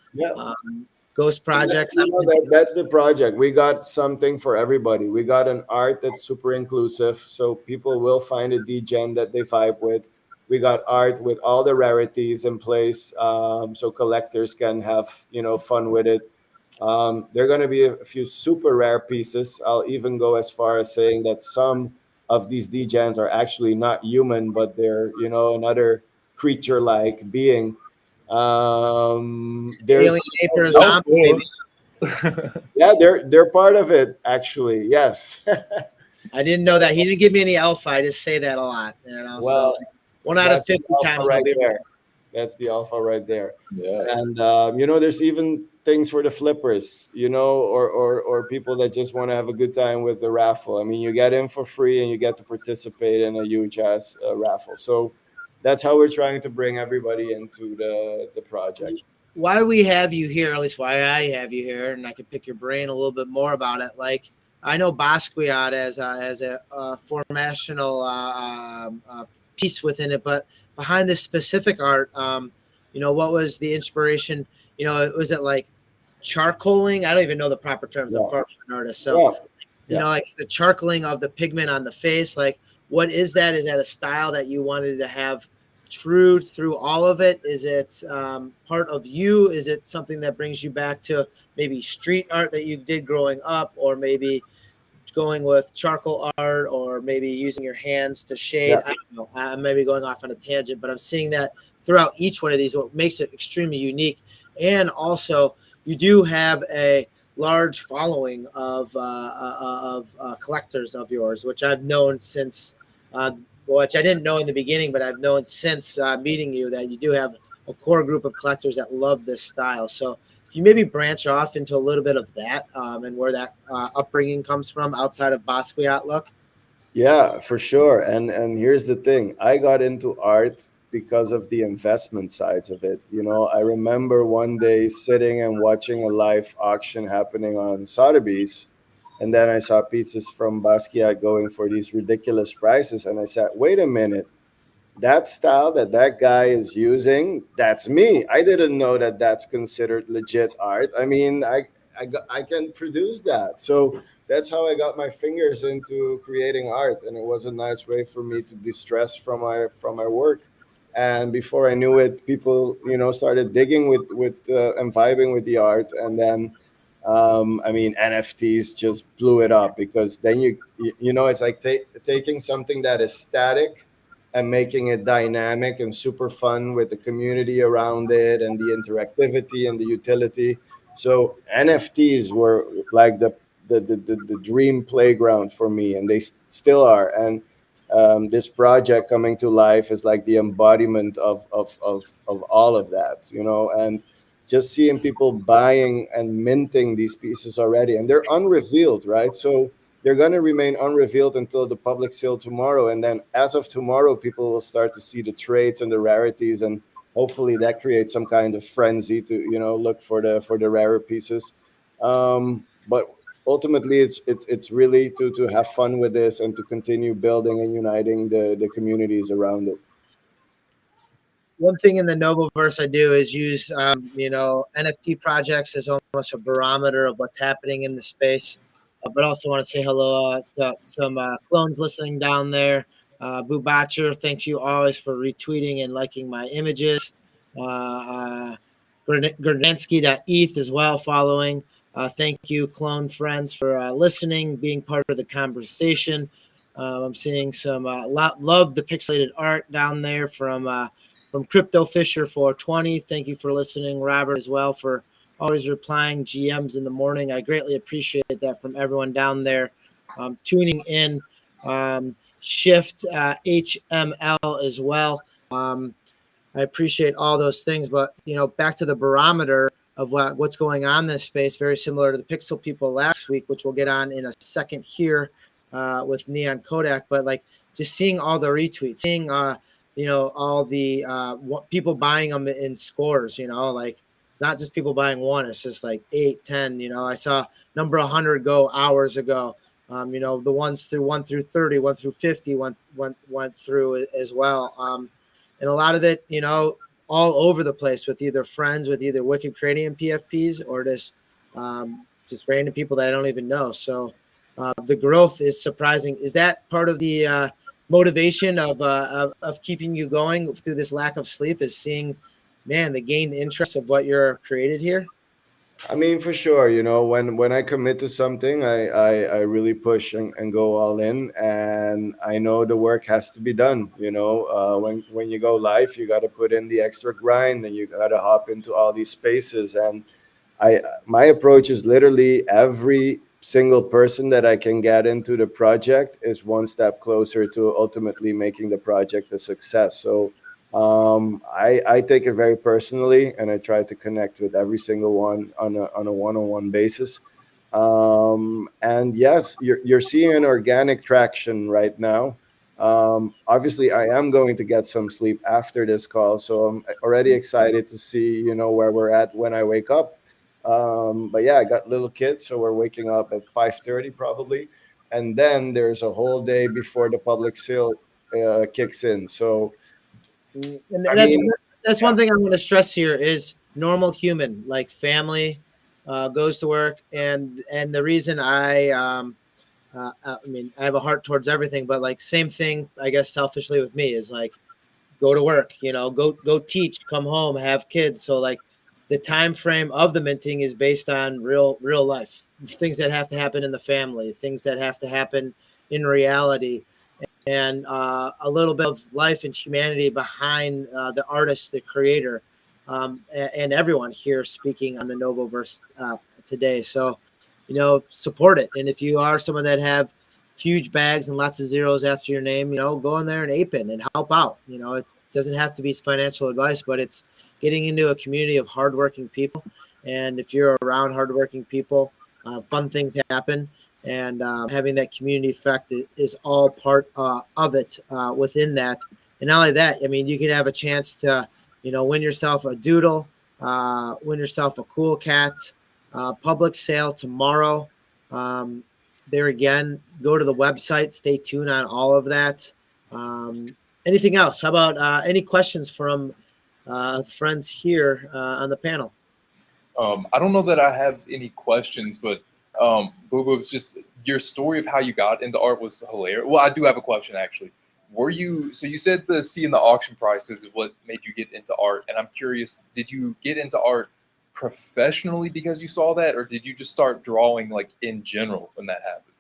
Ghost projects. That's the project. We got something for everybody. We got an art that's super inclusive, so people will find a DGen that they vibe with. We got art with all the rarities in place, so collectors can have fun with it. There are going to be a few super rare pieces. I'll even go as far as saying that some of these DGens are actually not human, but they're another creature-like being. There's yeah, they're part of it actually. Yes. I didn't know that. He didn't give me any alpha. I just say that a lot. Well, so 1 out of 50 times right there. That's the alpha right there. Yeah. And there's even things for the flippers, or people that just want to have a good time with the raffle. I mean, you get in for free and you get to participate in a huge ass raffle. So that's how we're trying to bring everybody into the project. Why we have you here, at least why I have you here, and I could pick your brain a little bit more about it. Like, I know Basquiat as a formational piece within it, but behind this specific art, what was the inspiration? Was it like charcoaling? I don't even know the proper terms of an artist. So, like the charcoaling of the pigment on the face, like, what is that? Is that a style that you wanted to have true through all of it? Is it part of you? Is it something that brings you back to maybe street art that you did growing up, or maybe going with charcoal art, or maybe using your hands to shade? I don't know. I'm maybe going off on a tangent, but I'm seeing that throughout each one of these, what makes it extremely unique. And also, you do have a large following of collectors of yours, which I've known since which I didn't know in the beginning, but I've known since meeting you, that you do have a core group of collectors that love this style. So can you maybe branch off into a little bit of that and where that upbringing comes from outside of Basquiat look? Yeah, for sure. And here's the thing. I got into art because of the investment sides of it. You know, I remember one day sitting and watching a live auction happening on Sotheby's, and then I saw pieces from Basquiat going for these ridiculous prices, and I said, wait a minute, that style that that guy is using, that's me. I didn't know that that's considered legit art. I mean, I can produce that. So that's how I got my fingers into creating art, and it was a nice way for me to distress from my work. And before I knew it, people, you know, started digging with and vibing with the art, and then I mean, NFTs just blew it up, because then you know, it's like taking something that is static and making it dynamic and super fun with the community around it and the interactivity and the utility. So NFTs were like the dream playground for me, and they still are. And this project coming to life is like the embodiment of all of that, you know. And just seeing people buying and minting these pieces already, and they're unrevealed, right? So they're going to remain unrevealed until the public sale tomorrow, and then as of tomorrow, people will start to see the traits and the rarities, and hopefully that creates some kind of frenzy to, you know, look for the rarer pieces. But ultimately, it's really to have fun with this and to continue building and uniting the communities around it. One thing in the NovoVerse I do is use, you know, NFT projects as almost a barometer of what's happening in the space. But also want to say hello to some clones listening down there. Boo Botcher, thank you always for retweeting and liking my images. Gurdansky.eth as well, following. Thank you, clone friends, for listening, being part of the conversation. I'm seeing some love the pixelated art down there from Crypto Fisher 420. Thank you for listening, Robert, as well, for always replying GMs in the morning. I greatly appreciate that from everyone down there tuning in. Shift HML as well. I appreciate all those things, but you know, back to the barometer of what's going on in this space, very similar to the Pixel people last week, which we'll get on in a second here with Neon Kodak. But like just seeing all the retweets, seeing you know, all the people buying them in scores, you know, like it's not just people buying one, it's just like 8, 10, you know. I saw number 100 go hours ago. You know, the ones through 1 through 30, 1 through 50 went through as well. And a lot of it, you know, all over the place with either friends, with either Wicked Cranium PFPs or just random people that I don't even know. So the growth is surprising. Is that part of the motivation of keeping you going through this lack of sleep, is seeing, man, the gained interest of what you're created here? I mean, for sure, you know, when I commit to something, I really push and go all in, and I know the work has to be done. You know, when you go live, you got to put in the extra grind, and you got to hop into all these spaces. And my approach is literally every single person that I can get into the project is one step closer to ultimately making the project a success. So I take it very personally, and I try to connect with every single one on a one-on-one basis. And yes, you're seeing an organic traction right now. Obviously, I am going to get some sleep after this call, so I'm already excited to see, you know, where we're at when I wake up. But yeah, I got little kids, so we're waking up at 5:30 probably, and then there's a whole day before the public sale kicks in. So And I that's mean, that's yeah. one thing I'm going to stress here is normal human, like family, goes to work, and the reason I mean, I have a heart towards everything, but like same thing, I guess selfishly with me is like go to work, you know, go teach, come home, have kids. So like the time frame of the minting is based on real life, things that have to happen in the family, things that have to happen in reality, and a little bit of life and humanity behind the artist, the creator, and everyone here speaking on the NovoVerse today. So, you know, support it. And if you are someone that have huge bags and lots of zeros after your name, you know, go in there and ape it and help out. You know, it doesn't have to be financial advice, but it's getting into a community of hardworking people. And if you're around hardworking people, fun things happen. And having that community effect is all part of it within that. And not only that, I mean, you can have a chance to, win yourself a doodle, win yourself a cool cat, public sale tomorrow. There again, go to the website, stay tuned on all of that. Anything else? How about any questions from friends here on the panel? I don't know that I have any questions, but Boo Boo, it's just your story of how you got into art was hilarious. Well, I do have a question actually. So you said the seeing the auction prices is what made you get into art, and I'm curious, did you get into art professionally because you saw that, or did you just start drawing like in general when that happened?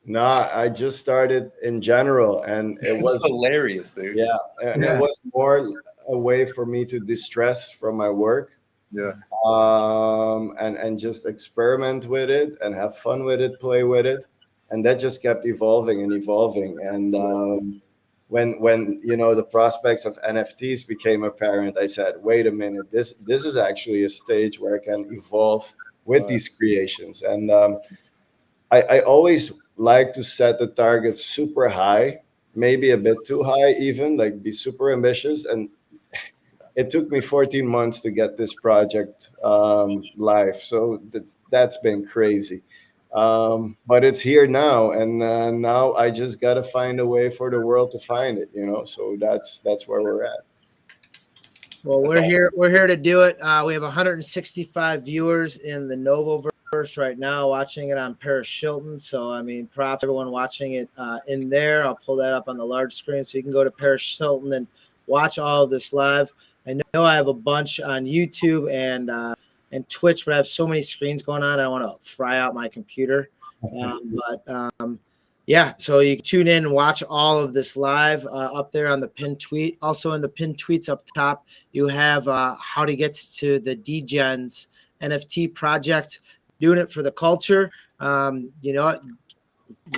No, I just started in general, and it was hilarious, dude. Yeah, and it was more a way for me to distress from my work. Yeah. And just experiment with it and have fun with it, play with it, and that just kept evolving and evolving. And when the prospects of NFTs became apparent, I said, wait a minute, this is actually a stage where I can evolve with these creations. And I always like to set the target super high, maybe a bit too high, even like be super ambitious. And it took me 14 months to get this project live. So that's been crazy. But it's here now. And now I just got to find a way for the world to find it, so that's where we're at. Well, we're here to do it. We have 165 viewers in the NovoVerse right now, watching it on Paris Hilton. So, I mean, props to everyone watching it in there. I'll pull that up on the large screen so you can go to Paris Hilton and watch all of this live. I know I have a bunch on YouTube and Twitch, but I have so many screens going on. I don't want to fry out my computer. Yeah, so you can tune in and watch all of this live up there on the pinned tweet. Also in the pinned tweets up top, you have how to get to the DGen's NFT project, doing it for the culture.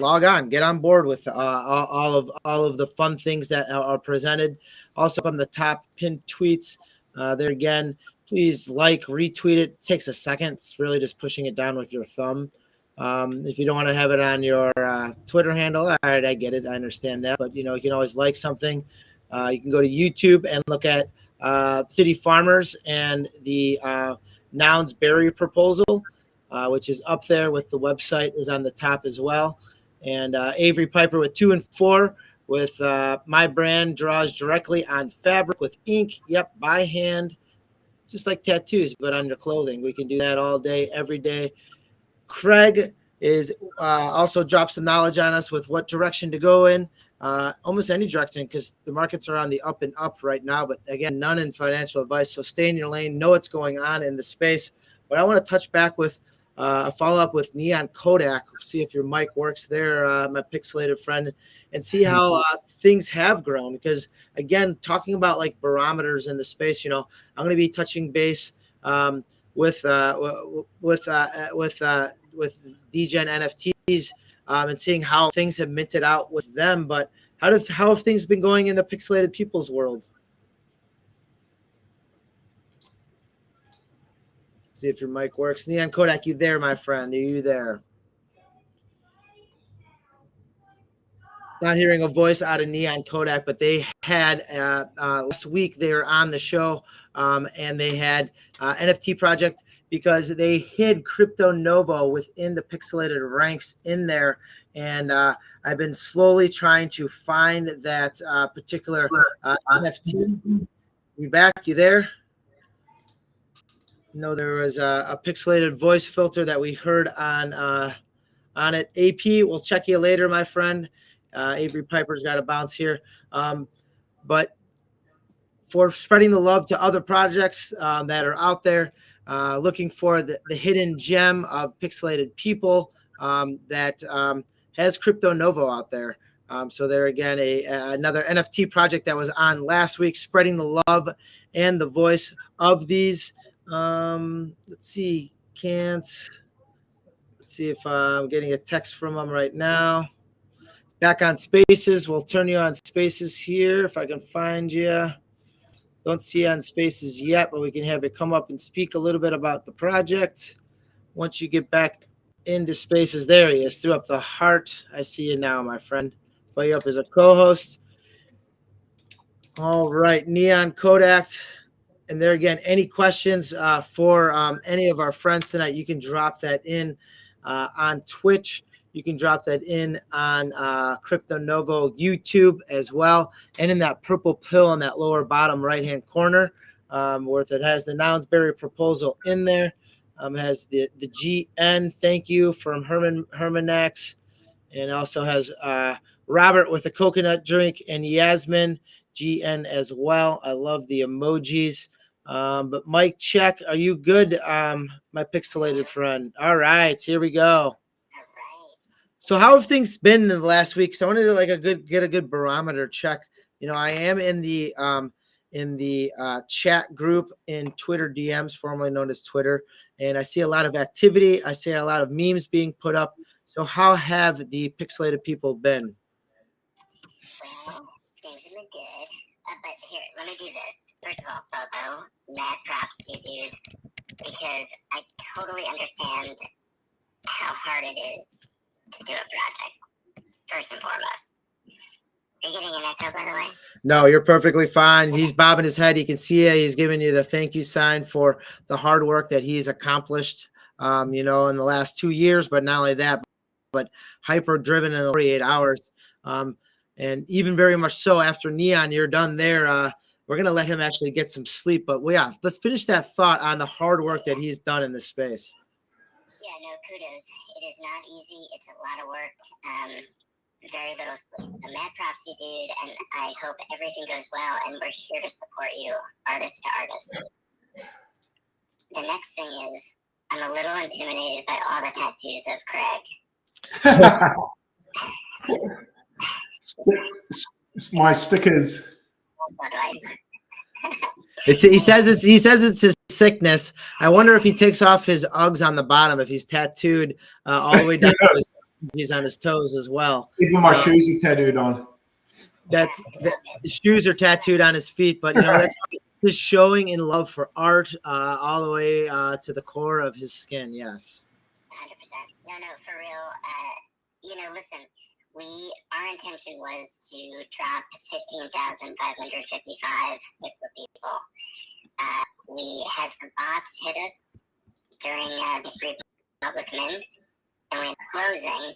Log on, get on board with all of the fun things that are presented. Also on the top pinned tweets there again, please like, retweet it. It takes a second. It's really just pushing it down with your thumb. If you don't want to have it on your Twitter handle, all right, I get it. I understand that. But, you can always like something. You can go to YouTube and look at City Farmers and the Nouns Berry proposal, which is up there with the website is on the top as well. And Avery Piper with 2 and 4 with my brand draws directly on fabric with ink. Yep, by hand, just like tattoos, but on your clothing. We can do that all day, every day. Craig is also dropped some knowledge on us with what direction to go in, almost any direction, because the markets are on the up and up right now. But again, none in financial advice. So stay in your lane, know what's going on in the space. But I want to touch back with a follow up with Neon Kodak, see if your mic works there, my pixelated friend, and see how things have grown. Because again, talking about like barometers in the space, I'm going to be touching base with DGen NFTs and seeing how things have minted out with them. But how have things been going in the pixelated people's world? See if your mic works. Neon Kodak, you there, my friend? Are you there? Not hearing a voice out of Neon Kodak, but they had last week they were on the show and they had NFT project because they hid Crypto Novo within the pixelated ranks in there. And I've been slowly trying to find that particular NFT. You back? You there? No, there was a pixelated voice filter that we heard on it. AP, we'll check you later, my friend. Avery Piper's got a bounce here. But for spreading the love to other projects that are out there, looking for the hidden gem of pixelated people that has Crypto Novo out there. So there again, another NFT project that was on last week, spreading the love and the voice of these. Let's see. Let's see if I'm getting a text from them right now. Back on Spaces. We'll turn you on Spaces here if I can find you. Don't see you on Spaces yet, but we can have it come up and speak a little bit about the project. Once you get back into Spaces, there he is. Threw up the heart. I see you now, my friend. Put you up as a co-host. All right, Neon Kodak. And there again, any questions for any of our friends tonight, you can drop that in on Twitch. You can drop that in on Crypto Novo YouTube as well. And in that purple pill in that lower bottom right-hand corner, where it has the Nounsbury proposal in there, has the GN, thank you, from Hermanax, and also has Robert with a coconut drink, and Yasmin, GN as well. I love the emojis. But Mike, check. Are you good, my pixelated friend? All right, here we go. So how have things been in the last week? So I wanted to get a good barometer check. You know, I am in the chat group in Twitter DMs, formerly known as Twitter, and I see a lot of activity. I see a lot of memes being put up. So how have the pixelated people been? Well, things have been good. But here, let me do this. First of all, Bobo, mad props to you, dude, because I totally understand how hard it is to do a project, first and foremost. Are you getting an echo, by the way? No, you're perfectly fine. He's bobbing his head. You can see it. He's giving you the thank you sign for the hard work that he's accomplished, you know, in the last 2 years. But not only that, but hyper driven in 48 hours. And even very much so after Neon, you're done there. We're going to let him actually get some sleep. But yeah, let's finish that thought on the hard work that he's done in this space. Yeah, no, kudos. It is not easy. It's a lot of work. Very little sleep. So mad props to you, dude, and I hope everything goes well, and we're here to support you, artist to artist. The next thing is, I'm a little intimidated by all the tattoos of Craig. It's my stickers. What do I He says it's his sickness. I wonder if he takes off his Uggs on the bottom, if he's tattooed all the way down to he's on his toes as well. Even my shoes are tattooed on. The shoes are tattooed on his feet, but you know that's just showing in love for art all the way to the core of his skin. Yes. 100%. No, for real. You know, listen. Our intention was to drop 15,555 pixel people. We had some bots hit us during the free public mints, and we had closing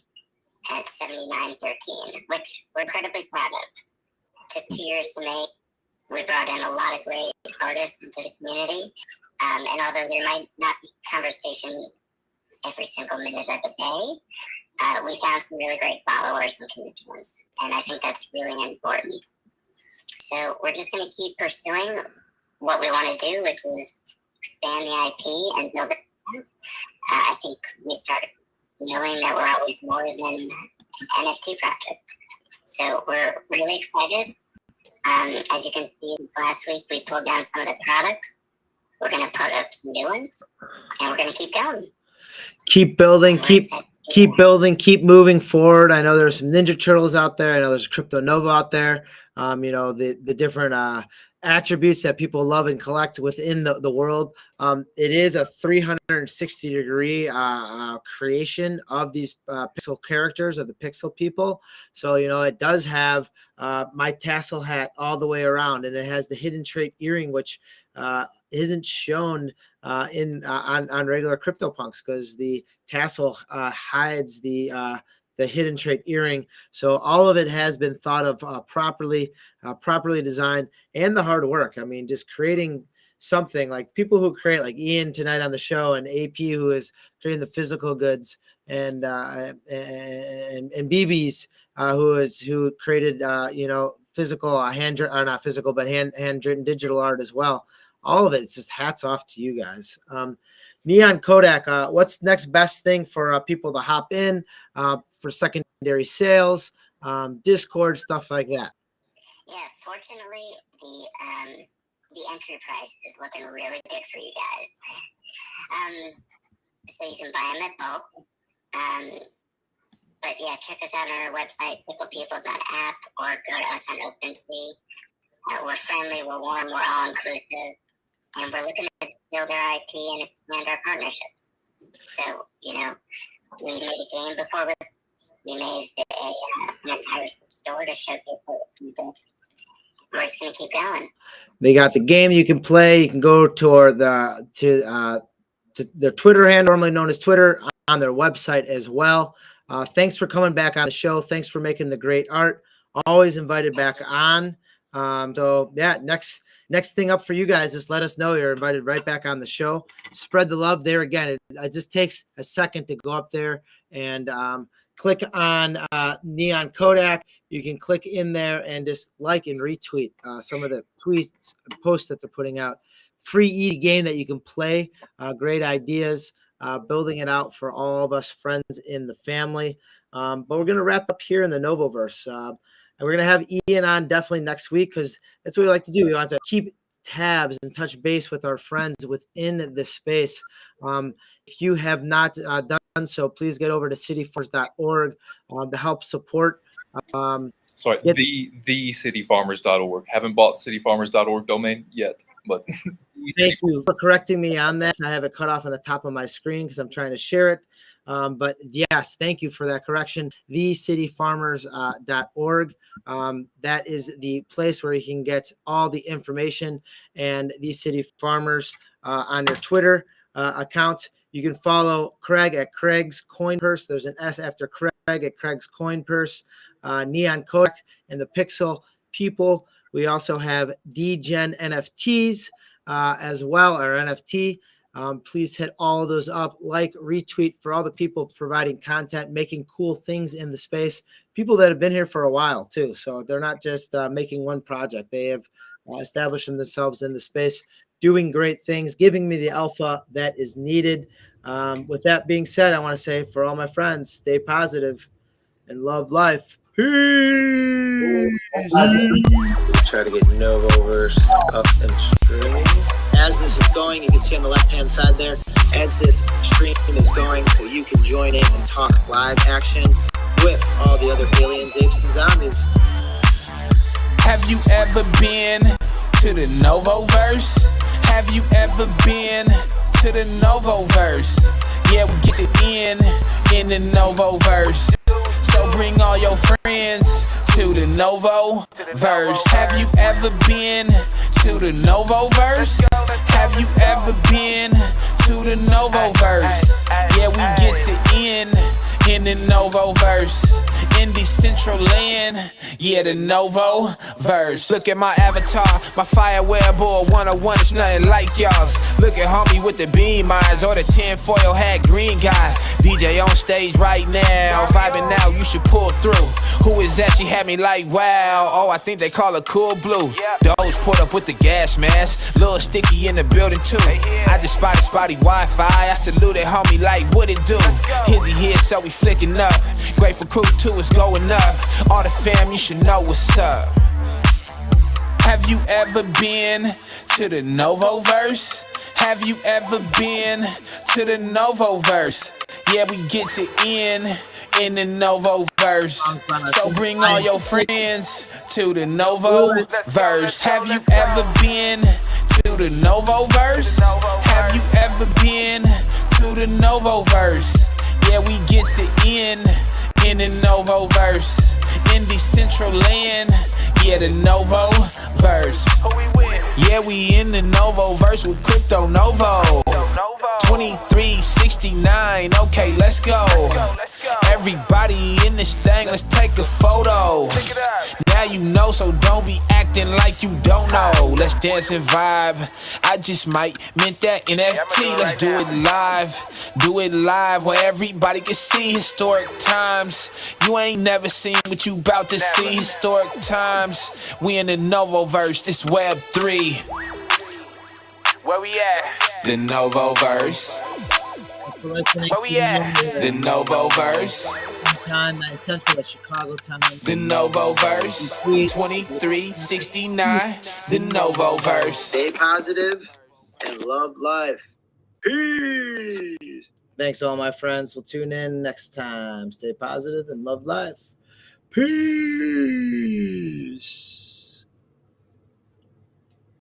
at 7913, which we're incredibly proud of. It took 2 years to make. We brought in a lot of great artists into the community, and although there might not be conversation every single minute of the day, we found some really great followers and connections, and I think that's really important. So we're just going to keep pursuing what we want to do, which is expand the IP and build it. I think we started knowing that we're always more than an NFT project. So we're really excited. As you can see, since last week, we pulled down some of the products. We're going to put up some new ones, and we're going to keep going. Keep building, keep building, keep moving forward. I know there's some Ninja Turtles out there. I know there's Crypto Novo out there. You know, the different attributes that people love and collect within the world. It is a 360-degree creation of these pixel characters, of the pixel people. So, you know, it does have my tassel hat all the way around, and it has the hidden trait earring, which isn't shown on regular CryptoPunks because the tassel hides the hidden trait earring. So all of it has been thought of properly designed, and the hard work. I mean, just creating something like people who create, like Ian tonight on the show, and AP who is creating the physical goods, and BB's who created you know, physical not physical but handwritten digital art as well. All of it, it's just hats off to you guys. Neon Kodak, what's next best thing for people to hop in for secondary sales, Discord, stuff like that? Yeah, fortunately, the entry price is looking really good for you guys. So you can buy them at bulk. But yeah, check us out on our website, picklepeople.app, or go to us on OpenSea. We're friendly, we're warm, we're all inclusive, and we're looking to build our IP and expand our partnerships. So, you know, we made a game before we made an entire store to showcase what people. we're just going to keep going. They got the game you can play. You can go to their Twitter handle, normally known as Twitter, on their website as well. Thanks for coming back on the show. Thanks for making the great art. Always invited back on. So yeah, next thing up for you guys, just let us know you're invited right back on the show. Spread the love there. Again, it just takes a second to go up there and click on Neon Kodak. You can click in there and just like and retweet some of the tweets and posts that they're putting out. Free easy game that you can play. Great ideas. Building it out for all of us friends in the family. But we're going to wrap up here in the NovoVerse. And we're going to have Ian on definitely next week because that's what we like to do. We want to keep tabs and touch base with our friends within the space. If you have not done so, please get over to cityfarmers.org to help support. Sorry, the cityfarmers.org. Haven't bought cityfarmers.org domain yet, but thank you for correcting me on that. I have it cut off on the top of my screen because I'm trying to share it. But yes, thank you for that correction. thecityfarmers.org. That is the place where you can get all the information. And the City Farmers on their Twitter account. You can follow Craig at Craig's Coin Purse. There's an S after Craig at Craig's Coin Purse. Neon Kodak and the Pixel People. We also have DGen NFTs as well, or NFT. Please hit all of those up, like, retweet for all the people providing content, making cool things in the space. People that have been here for a while too. So they're not just making one project. They have established themselves in the space, doing great things, giving me the alpha that is needed. With that being said, I want to say for all my friends, stay positive and love life. Peace. Try to get NovoVerse up and streaming. As this is going, you can see on the left-hand side there, as this stream is going, so you can join in and talk live action with all the other aliens, apes, and zombies. Have you ever been to the NovoVerse? Have you ever been to the NovoVerse? Yeah, we get it in the NovoVerse. So bring all your friends to the NovoVerse. Have you ever been to the NovoVerse? Have you ever been to the NovoVerse? Yeah, we get it in the NovoVerse. In the central land, yeah, the NovoVerse. Look at my avatar, my fireware bull 101 is nothing like y'all's. Look at homie with the beam eyes or the tinfoil hat green guy. DJ on stage right now, vibing now, you should pull through. Who is that? She had me like, wow. Oh, I think they call her Cool Blue. DOGE pulled up with the gas mask, little sticky in the building too. I just spotted spotty Wi-Fi, I saluted homie like, what it do? Hizzy here, so we flicking up. Grateful Crew 2 is going up. All the fam, you should know what's up. Have you ever been to the NovoVerse? Have you ever been to the NovoVerse? Yeah, we get it in the NovoVerse. So bring all your friends to the NovoVerse. Have you ever been to the NovoVerse? Have you ever been to the NovoVerse? Yeah, we get it in the NovoVerse. In the central land, yeah, the NovoVerse. Yeah, we in the NovoVerse with Crypto Novo. 2369, okay, let's go. Everybody in this thing, let's take a photo. Now you know, so don't be acting like you don't know. Let's dance and vibe. I just might mint that NFT. Let's do it live. Do it live where everybody can see historic times. You ain't never seen what you about to see. Historic times. We in the NovoVerse, this Web 3. Where we at? The NovoVerse. Where we at? The NovoVerse. Time, 9 Central at Chicago time. The NovoVerse. 2369. The NovoVerse. Stay positive and love life. Peace. Thanks, all my friends. We'll tune in next time. Stay positive and love life. Peace.